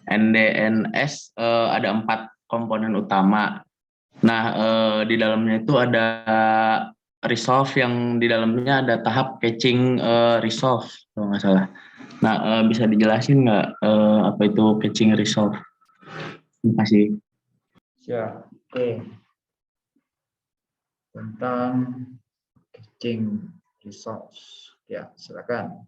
NDNS ada 4 komponen utama. Nah, di dalamnya itu ada resolve yang di dalamnya ada tahap catching resolve kalau nggak salah. Nah, bisa dijelasin nggak apa itu catching resolve? Terima kasih. Ya, oke. Tentang catching resource. Ya, silakan.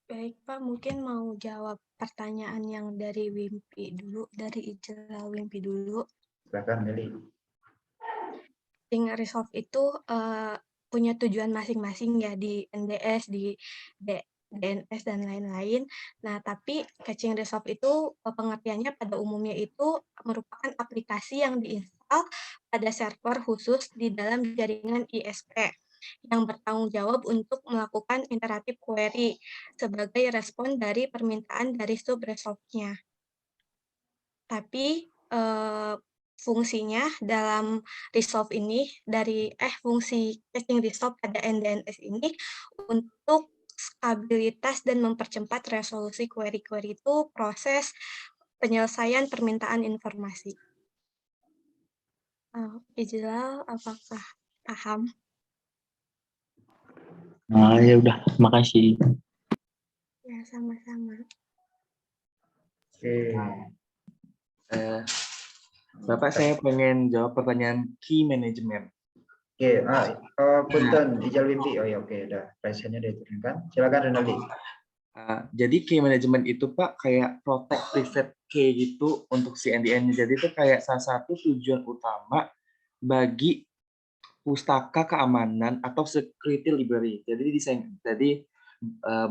Baik, Pak, mungkin mau jawab pertanyaan yang dari Wimpi dulu, dari Ijal Wimpi dulu. Silakan, Meli. Catching resolve itu punya tujuan masing-masing ya di NDS, di DNS dan lain-lain. Nah, tapi catching resolve itu pengertiannya pada umumnya itu merupakan aplikasi yang diinstal pada server khusus di dalam jaringan ISP yang bertanggung jawab untuk melakukan iteratif query sebagai respon dari permintaan dari sub resolve-nya. Tapi fungsinya dalam resolve ini fungsi catching resolve pada NDNS ini untuk stabilitas dan mempercepat resolusi query-query itu proses penyelesaian permintaan informasi. Ijlal, apakah paham? Nah, ya udah, makasih. Ya, sama-sama. Oke. Bapak, saya pengen jawab pertanyaan key management. Oke, punten, Ijal Wimpi. Oh ya, oke, udah presentnya udah diturunkan. Silakan Renaldi. Jadi key management itu Pak kayak protect private key gitu untuk si NDN-nya. Jadi itu kayak salah satu tujuan utama bagi pustaka keamanan atau security library. Jadi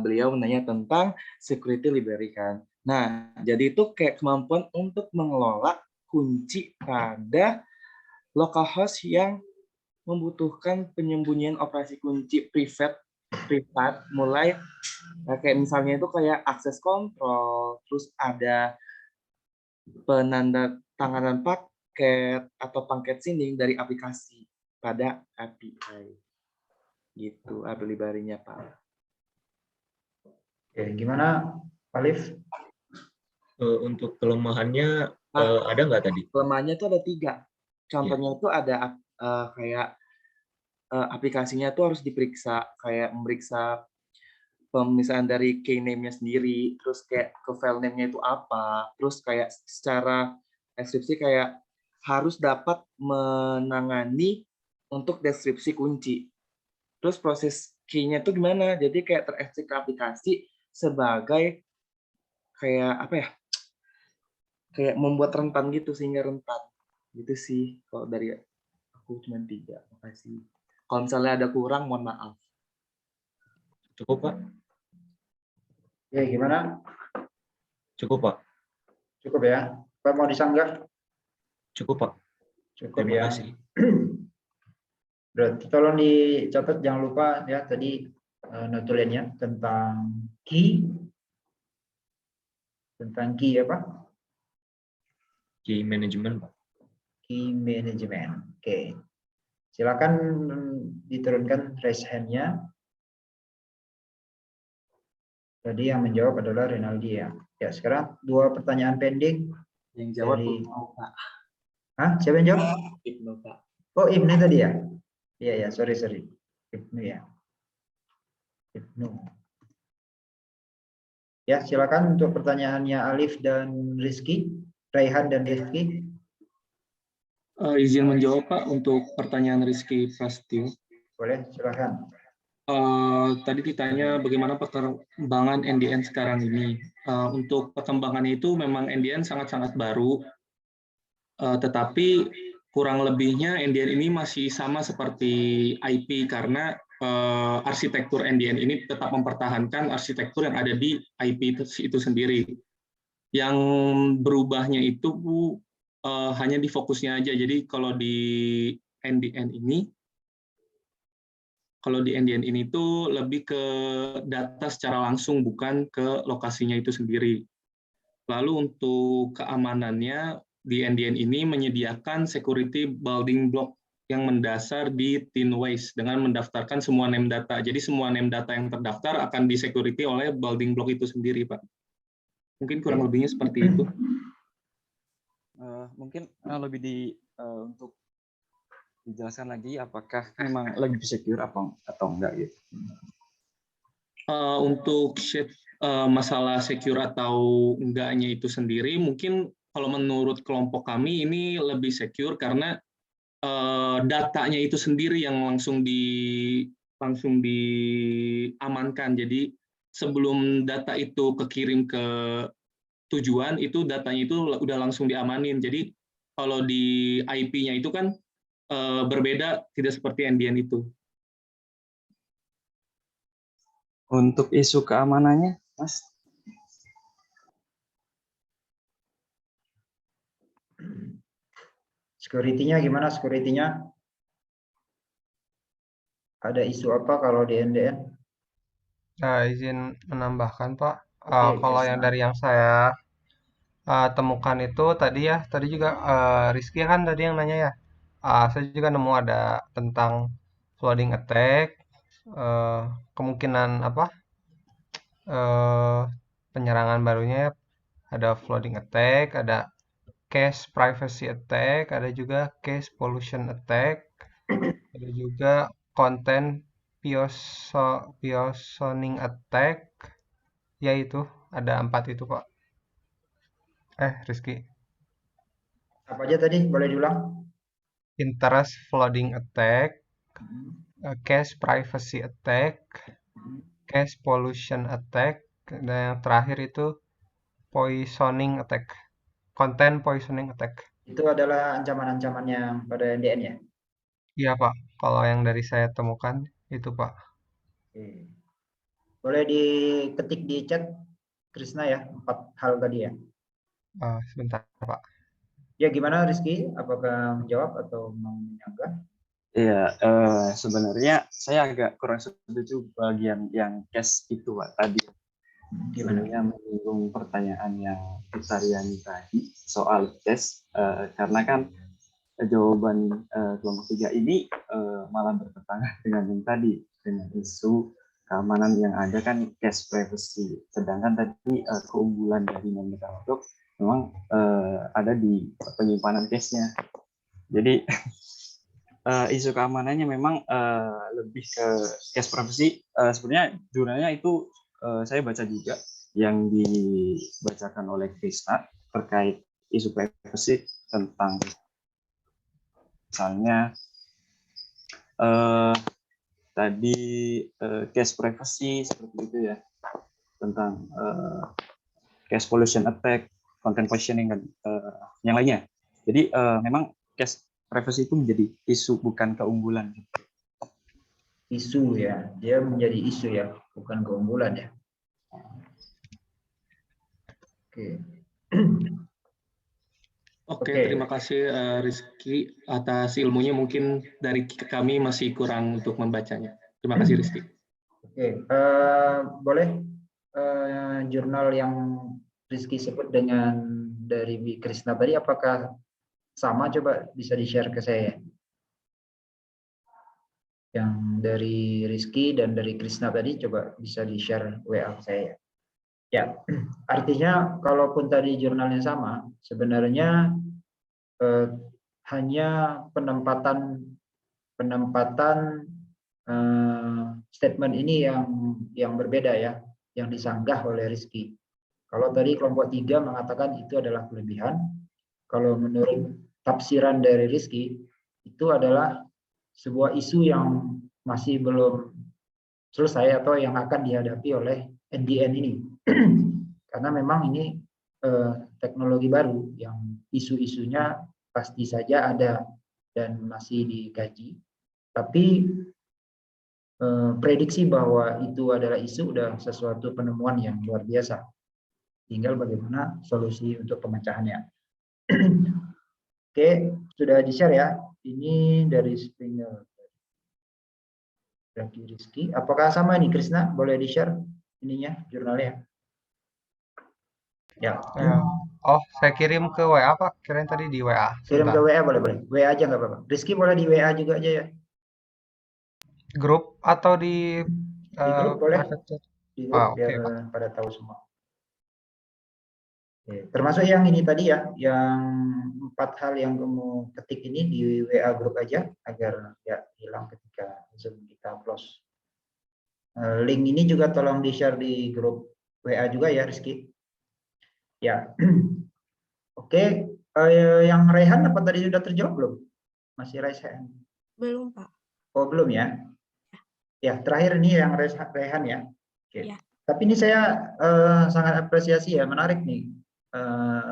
beliau menanya tentang security library kan. Nah, jadi itu kayak kemampuan untuk mengelola kunci pada localhost yang membutuhkan penyembunyian operasi kunci privat, mulai kayak misalnya itu kayak akses kontrol, terus ada penandatanganan paket atau paket sending dari aplikasi pada API. Gitu, library-nya, Pak. Oke, gimana, Alif? Untuk kelemahannya ada nggak tadi? Kelemahannya itu ada 3. Contohnya itu ada kayak aplikasinya tuh harus diperiksa, kayak memeriksa pemisahan dari key name-nya sendiri, terus kayak ke file name-nya itu apa, terus kayak secara deskripsi kayak harus dapat menangani untuk deskripsi kunci. Terus proses key-nya itu gimana? Jadi kayak terekstrak ke aplikasi sebagai kayak apa ya? Kayak membuat rentan gitu sehingga rentan. Gitu sih kalau dari aku cuma 3. Makasih. Kalau misalnya ada kurang, mohon maaf. Cukup, Pak? Ya, gimana? Cukup, Pak. Cukup ya. Pak mau disanggah? Cukup, Pak. Cukup Terima ya. kasih. Berarti tolong dicatat, jangan lupa ya tadi notulennya tentang key apa? Key management, Pak. Key management. Oke. Silakan diturunkan raise hand-nya. Tadi yang menjawab adalah Renaldi ya. Ya, sekarang 2 pertanyaan pending. Yang jawab dari... Pak. Hah? Siapa yang jawab? Ibnu, Pak. Oh, Ibnu tadi ya? Iya, ya, sorry. Ibnu ya. Ibnu. Ya, silakan untuk pertanyaannya Alif dan Rizky, Raihan dan Rizky. Izin menjawab, Pak, untuk pertanyaan Rizky Prasetyo. Boleh, silakan. Tadi ditanya bagaimana perkembangan NDN sekarang ini. Untuk perkembangannya itu memang NDN sangat-sangat baru, tetapi kurang lebihnya NDN ini masih sama seperti IP karena arsitektur NDN ini tetap mempertahankan arsitektur yang ada di IP itu sendiri. Yang berubahnya itu hanya di fokusnya aja. Jadi kalau di NDN ini tuh lebih ke data secara langsung, bukan ke lokasinya itu sendiri. Lalu untuk keamanannya, di NDN ini menyediakan security building block yang mendasar di TinWays dengan mendaftarkan semua name data. Jadi semua name data yang terdaftar akan di-security oleh building block itu sendiri, Pak. Mungkin kurang lebihnya seperti itu. Mungkin lebih untuk dijelaskan lagi apakah memang lebih secure atau enggak gitu. Untuk masalah secure atau enggaknya itu sendiri, mungkin kalau menurut kelompok kami ini lebih secure karena datanya itu sendiri yang langsung diamankan. Jadi sebelum data itu kekirim ke tujuan, itu datanya itu udah langsung diamanin. Jadi kalau di IP-nya itu kan berbeda, tidak seperti NDN itu. Untuk isu keamanannya, Mas? Security-nya gimana security-nya? Ada isu apa kalau di NDN? Izin menambahkan, Pak. Oke, Kalau yang dari yang saya temukan itu tadi juga Rizky kan tadi yang nanya ya. Saya juga nemu ada tentang flooding attack, kemungkinan penyerangan barunya ada flooding attack, ada cache privacy attack, ada juga cache pollution attack, ada juga content piosoning attack, yaitu ada 4 itu, Pak. Rizky. Apa aja tadi? Boleh diulang? Interest flooding attack, cache privacy attack, cache pollution attack, dan yang terakhir itu poisoning attack, content poisoning attack. Itu adalah ancaman-ancaman yang pada NDN ya? Iya, Pak. Kalau yang dari saya temukan itu, Pak. Oke. Boleh diketik di chat Krisna ya, 4 hal tadi ya. Sebentar, Pak. Ya, gimana Rizky? Apakah menjawab atau mau menyanggah? Iya, sebenarnya saya agak kurang setuju bagian yang case itu, Pak, tadi. Sebenarnya menyinggung pertanyaan yang Fitariani tadi soal case, karena kan jawaban kelompok 3 ini malah bertentangan dengan yang tadi, dengan isu keamanan yang ada kan cache privacy. Sedangkan tadi keunggulan dari Member Outlook memang ada di penyimpanan cache-nya. Jadi isu keamanannya memang lebih ke cache privacy. Sebenarnya jurnalnya itu saya baca juga yang dibacakan oleh Krisna terkait isu privacy tentang misalnya tadi cache privacy seperti itu ya, tentang cache pollution attack, content positioning dan yang lainnya. Jadi memang cache privacy itu menjadi isu bukan keunggulan. Isu ya, dia menjadi isu ya, bukan keunggulan ya. Oke. Oke, terima kasih Rizky atas ilmunya. Mungkin dari kami masih kurang untuk membacanya. Terima kasih Rizky. Oke, boleh jurnal yang Rizky sebut dengan dari Krisna tadi, apakah sama? Coba bisa di-share ke saya. Yang dari Rizky dan dari Krisna tadi, coba bisa di-share WA saya. Ya, artinya kalaupun tadi jurnalnya sama, sebenarnya hanya penempatan statement ini yang berbeda ya, yang disanggah oleh Rizky. Kalau tadi kelompok 3 mengatakan itu adalah kelebihan, kalau menurut tafsiran dari Rizky itu adalah sebuah isu yang masih belum selesai atau yang akan dihadapi oleh NDN ini. Karena memang ini teknologi baru yang isu-isunya pasti saja ada dan masih dikaji. Tapi prediksi bahwa itu adalah isu udah sesuatu penemuan yang luar biasa. Tinggal bagaimana solusi untuk pemecahannya. Oke, sudah di-share ya. Ini dari Springer. Dari Rizky. Apakah sama nih Krisna? Boleh di-share ininya, jurnalnya? Ya. Oh, saya kirim ke WA, Pak. Kirain tadi di WA. Kirim ke WA boleh. WA aja nggak apa-apa. Rizky boleh di WA juga aja ya. Grup atau di grup boleh. Di grup oke, biar Pak. pada tahu semua. Oke. Termasuk yang ini tadi ya, yang 4 hal yang kamu ketik ini di WA grup aja agar ya hilang ketika Zoom kita close. Link ini juga tolong di-share di grup WA juga ya Rizky. Ya. Oke, yang Rehan apa tadi sudah terjawab belum? Masih Rehan? Belum, Pak. Oh, belum ya? Ya, terakhir ini yang Rehan ya. Oke. Ya. Tapi ini saya sangat apresiasi ya, menarik nih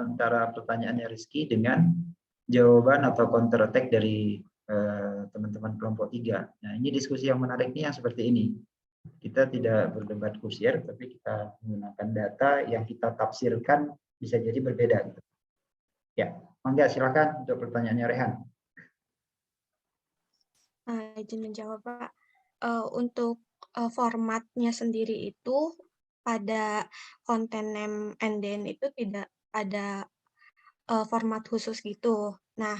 antara pertanyaannya Rizky dengan jawaban atau counter attack dari teman-teman kelompok 3. Nah, ini diskusi yang menarik nih yang seperti ini. Kita tidak berdebat kusir, tapi kita menggunakan data yang kita tafsirkan bisa jadi berbeda. Gitu. Ya, Mangga silakan untuk pertanyaannya Rehan. Izin menjawab, Pak. Untuk formatnya sendiri itu pada konten name NDN itu tidak ada format khusus gitu. Nah,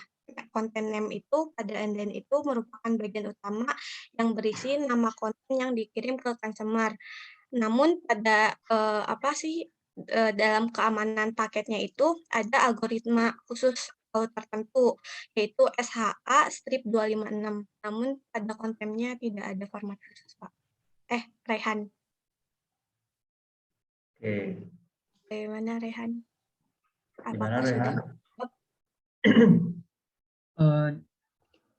konten name itu pada NDN itu merupakan bagian utama yang berisi nama konten yang dikirim ke customer. Namun pada dalam keamanan paketnya itu ada algoritma khusus atau tertentu, yaitu SHA strip 256. Namun pada kontennya tidak ada format khusus, Pak. Rehan. Oke. Bagaimana Rehan? Gimana Rehan?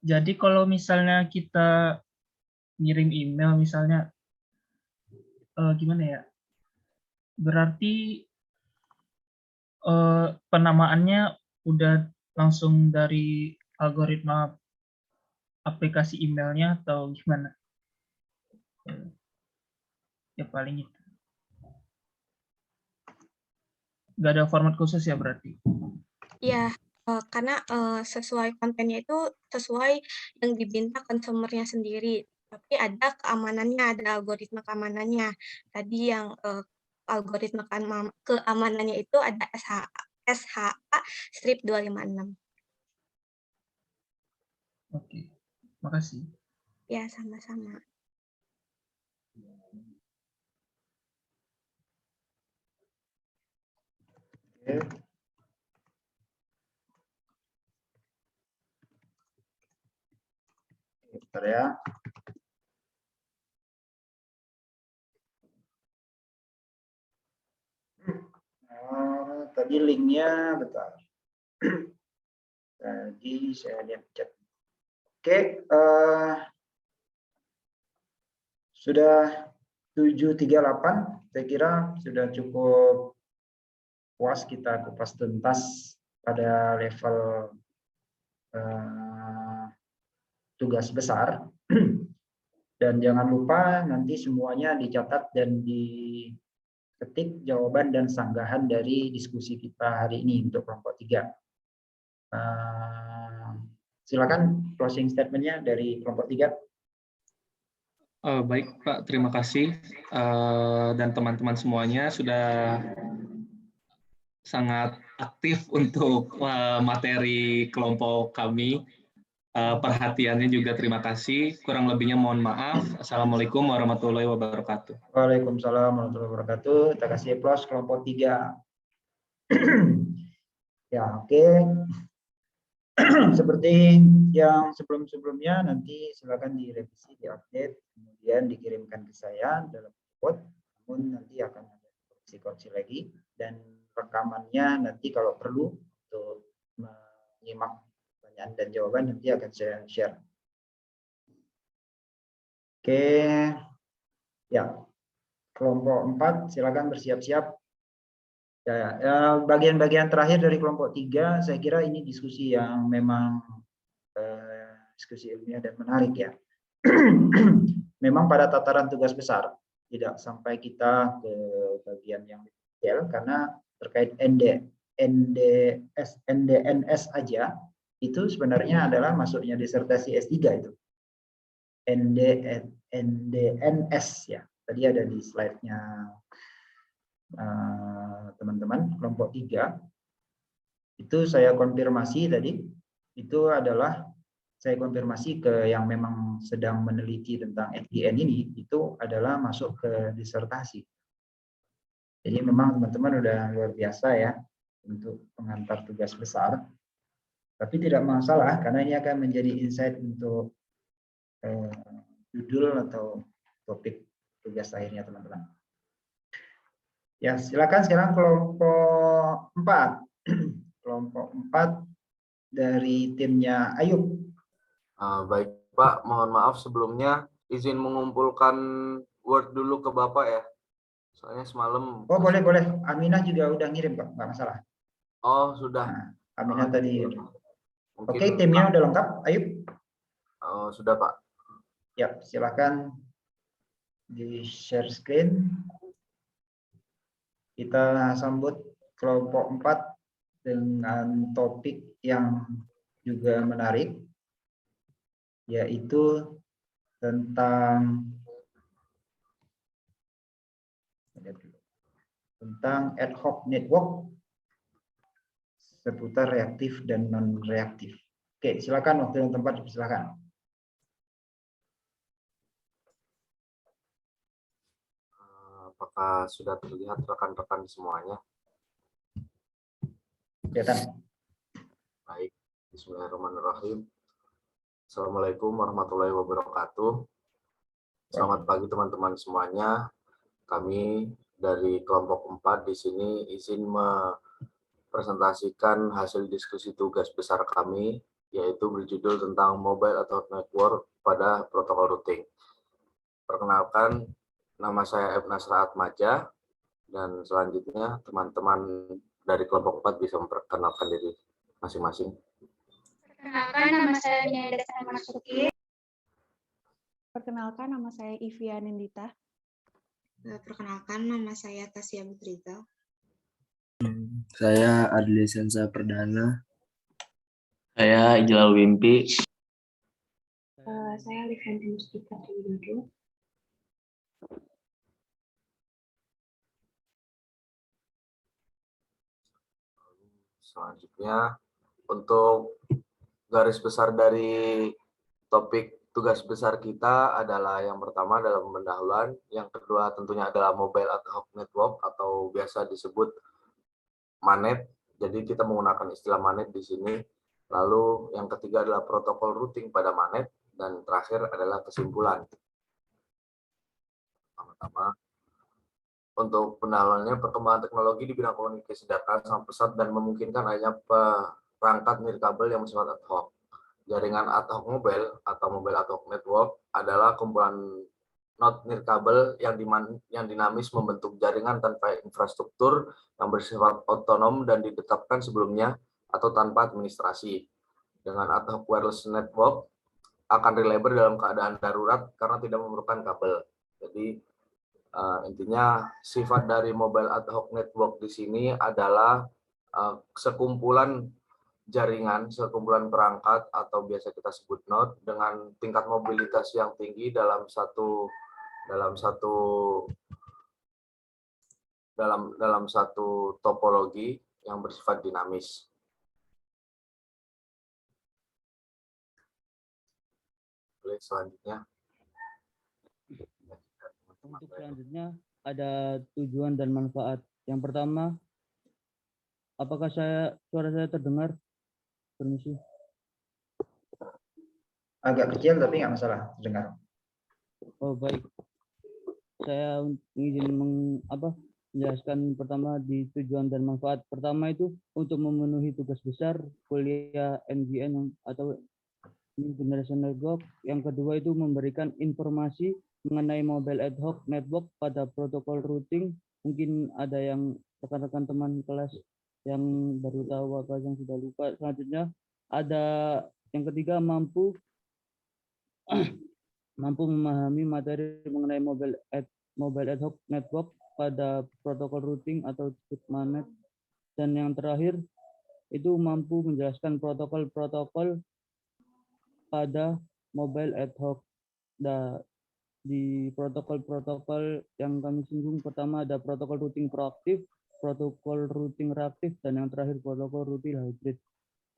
Jadi kalau misalnya kita ngirim email misalnya, gimana ya? Berarti penamaannya udah langsung dari algoritma aplikasi emailnya atau gimana? Ya paling itu. Nggak ada format khusus ya berarti? Ya, karena sesuai kontennya itu sesuai yang diminta konsumernya sendiri. Tapi ada keamanannya, ada algoritma keamanannya. Tadi yang algoritma keamanannya itu ada SHA strip 256. Oke, makasih. Ya, sama-sama. Oke. Bentar ya. Tadi linknya, bentar. Tadi saya lihat chat. Oke, sudah 7.38, saya kira sudah cukup puas kita kupas tuntas pada level tugas besar. Dan jangan lupa nanti semuanya dicatat dan diketik jawaban dan sanggahan dari diskusi kita hari ini untuk kelompok 3. Silakan closing statement-nya dari kelompok 3. Baik Pak, terima kasih. Dan teman-teman semuanya sudah sangat aktif untuk materi kelompok kami. Perhatiannya juga terima kasih. Kurang lebihnya mohon maaf. Assalamualaikum warahmatullahi wabarakatuh. Waalaikumsalam warahmatullahi wabarakatuh. Kita kasih plus kelompok 3. Ya, oke. Seperti yang sebelum-sebelumnya, nanti silakan direvisi, diupdate, kemudian dikirimkan ke saya dalam code. Namun nanti akan ada koreksi lagi, dan rekamannya nanti kalau perlu untuk menyimak pertanyaan dan jawaban nanti akan saya share. Oke, ya, kelompok 4 silakan bersiap-siap. Ya, bagian-bagian terakhir dari kelompok 3, saya kira ini diskusi yang memang diskusi ilmiah dan menarik ya. Memang pada tataran tugas besar, tidak sampai kita ke bagian yang detail, karena terkait NDNS aja, itu sebenarnya adalah masuknya disertasi S3 itu. NDNS ya, tadi ada di slide-nya teman-teman, kelompok 3 itu saya konfirmasi tadi, itu adalah saya konfirmasi ke yang memang sedang meneliti tentang NDN ini, itu adalah masuk ke disertasi. Jadi memang teman-teman udah luar biasa ya untuk pengantar tugas besar, tapi tidak masalah karena ini akan menjadi insight untuk judul atau topik tugas akhirnya teman-teman. Ya, silakan sekarang kelompok 4. Kelompok 4 dari timnya Ayub. Baik Pak, mohon maaf sebelumnya izin mengumpulkan Word dulu ke Bapak ya. Soalnya semalam. Oh, boleh. Aminah juga udah ngirim Pak, nggak masalah. Oh, sudah. Nah, Aminah tadi. Mungkin Oke, timnya udah lengkap, Ayub? Oh, sudah Pak. Ya, silakan di share screen. Kita sambut kelompok 4 dengan topik yang juga menarik, yaitu tentang ad hoc network seputar reaktif dan non-reaktif. Oke, silakan waktu dan tempat silakan. Apakah sudah terlihat rekan-rekan semuanya? Kelihatan. Baik, bismillahirrahmanirrahim. Assalamualaikum warahmatullahi wabarakatuh. Selamat pagi teman-teman semuanya. Kami dari kelompok 4 di sini izin mempresentasikan hasil diskusi tugas besar kami, yaitu berjudul tentang mobile atau network pada protokol routing. Perkenalkan, nama saya Ebna Seraat Maja, dan selanjutnya teman-teman dari kelompok 4 bisa memperkenalkan diri masing-masing. Perkenalkan, nama saya Niada Masuki. Perkenalkan, nama saya Ivia Nindita. Perkenalkan, nama saya Tasya Butrita. Saya Adli Sensa Perdana. Saya Ijlal Wimpi. Saya Livanti Mustika Triwidodo. Selanjutnya, untuk garis besar dari topik tugas besar kita adalah yang pertama adalah pendahuluan, yang kedua tentunya adalah mobile ad hoc network atau biasa disebut MANET. Jadi kita menggunakan istilah MANET di sini. Lalu yang ketiga adalah protokol routing pada MANET, dan terakhir adalah kesimpulan. Pertama, untuk pendahuluannya, perkembangan teknologi di bidang komunikasi data sangat pesat dan memungkinkan adanya perangkat nirkabel yang bersifat ad hoc. Jaringan ad hoc mobile atau mobile ad hoc network adalah kumpulan node nirkabel yang dinamis membentuk jaringan tanpa infrastruktur yang bersifat otonom dan ditetapkan sebelumnya atau tanpa administrasi. Dengan ad hoc wireless network akan reliable dalam keadaan darurat karena tidak memerlukan kabel. Jadi intinya sifat dari mobile ad hoc network di sini adalah sekumpulan jaringan, sekumpulan perangkat atau biasa kita sebut node dengan tingkat mobilitas yang tinggi dalam satu topologi yang bersifat dinamis. Selanjutnya. Untuk selanjutnya ada tujuan dan manfaat. Yang pertama, apakah suara saya terdengar? Permisi. Agak kecil tapi nggak masalah, dengar. Oh baik. Saya ingin menjelaskan pertama di tujuan dan manfaat. Pertama itu untuk memenuhi tugas besar kuliah NGN atau New Generation Network. Yang kedua itu memberikan informasi mengenai mobile ad hoc network pada protokol routing. Mungkin ada yang rekan-rekan teman kelas yang baru tahu apa yang sudah lupa. Selanjutnya ada yang ketiga mampu memahami materi mengenai mobile ad hoc network pada protokol routing atau disebut MANET. Dan yang terakhir itu mampu menjelaskan protokol-protokol pada mobile ad hoc. Di protokol-protokol yang kami singgung, pertama ada protokol routing proaktif, protokol routing reaktif, dan yang terakhir protokol routing hybrid.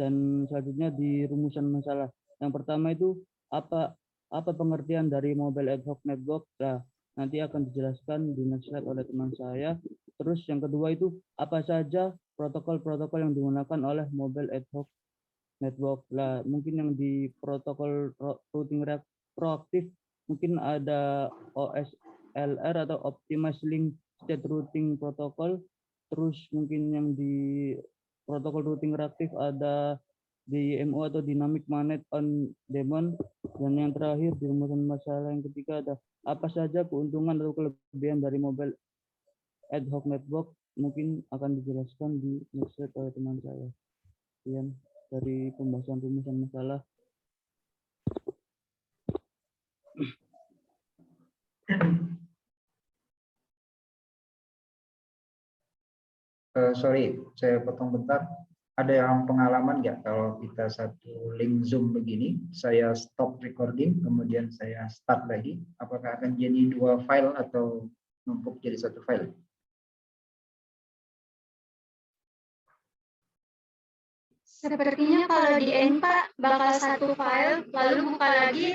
Dan selanjutnya di rumusan masalah. Yang pertama itu apa pengertian dari mobile ad hoc network? Nah, nanti akan dijelaskan di next slide oleh teman saya. Terus yang kedua itu apa saja protokol-protokol yang digunakan oleh mobile ad hoc network. Lah, mungkin yang di protokol routing proaktif mungkin ada OSLR atau Optimized Link State Routing Protocol. Terus mungkin yang di protokol routing reaktif ada DMO atau Dynamic Manet on Demand. Dan yang terakhir di rumusan masalah yang ketiga ada apa saja keuntungan atau kelebihan dari mobile ad hoc network. Mungkin akan dijelaskan di next slide oleh teman saya. Sekian dari pembahasan rumusan masalah. Sorry, saya potong bentar. Ada yang pengalaman nggak kalau kita satu link Zoom begini, saya stop recording, kemudian saya start lagi, apakah akan jadi 2 file atau numpuk jadi 1 file? Sepertinya kalau di end, Pak, bakal 1 file, lalu buka lagi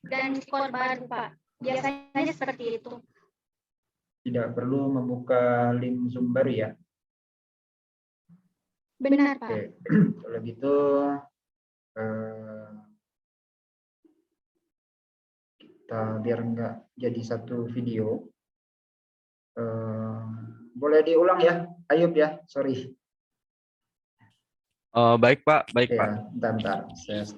dan record baru, Pak. Biasanya seperti itu. Tidak perlu membuka link Zoom baru ya? Benar, Pak. Oke. Kalau gitu, kita biar nggak jadi 1 video. Boleh diulang ya, Ayub ya, sorry. Baik Pak, baik Pak. Ya, bentar, saya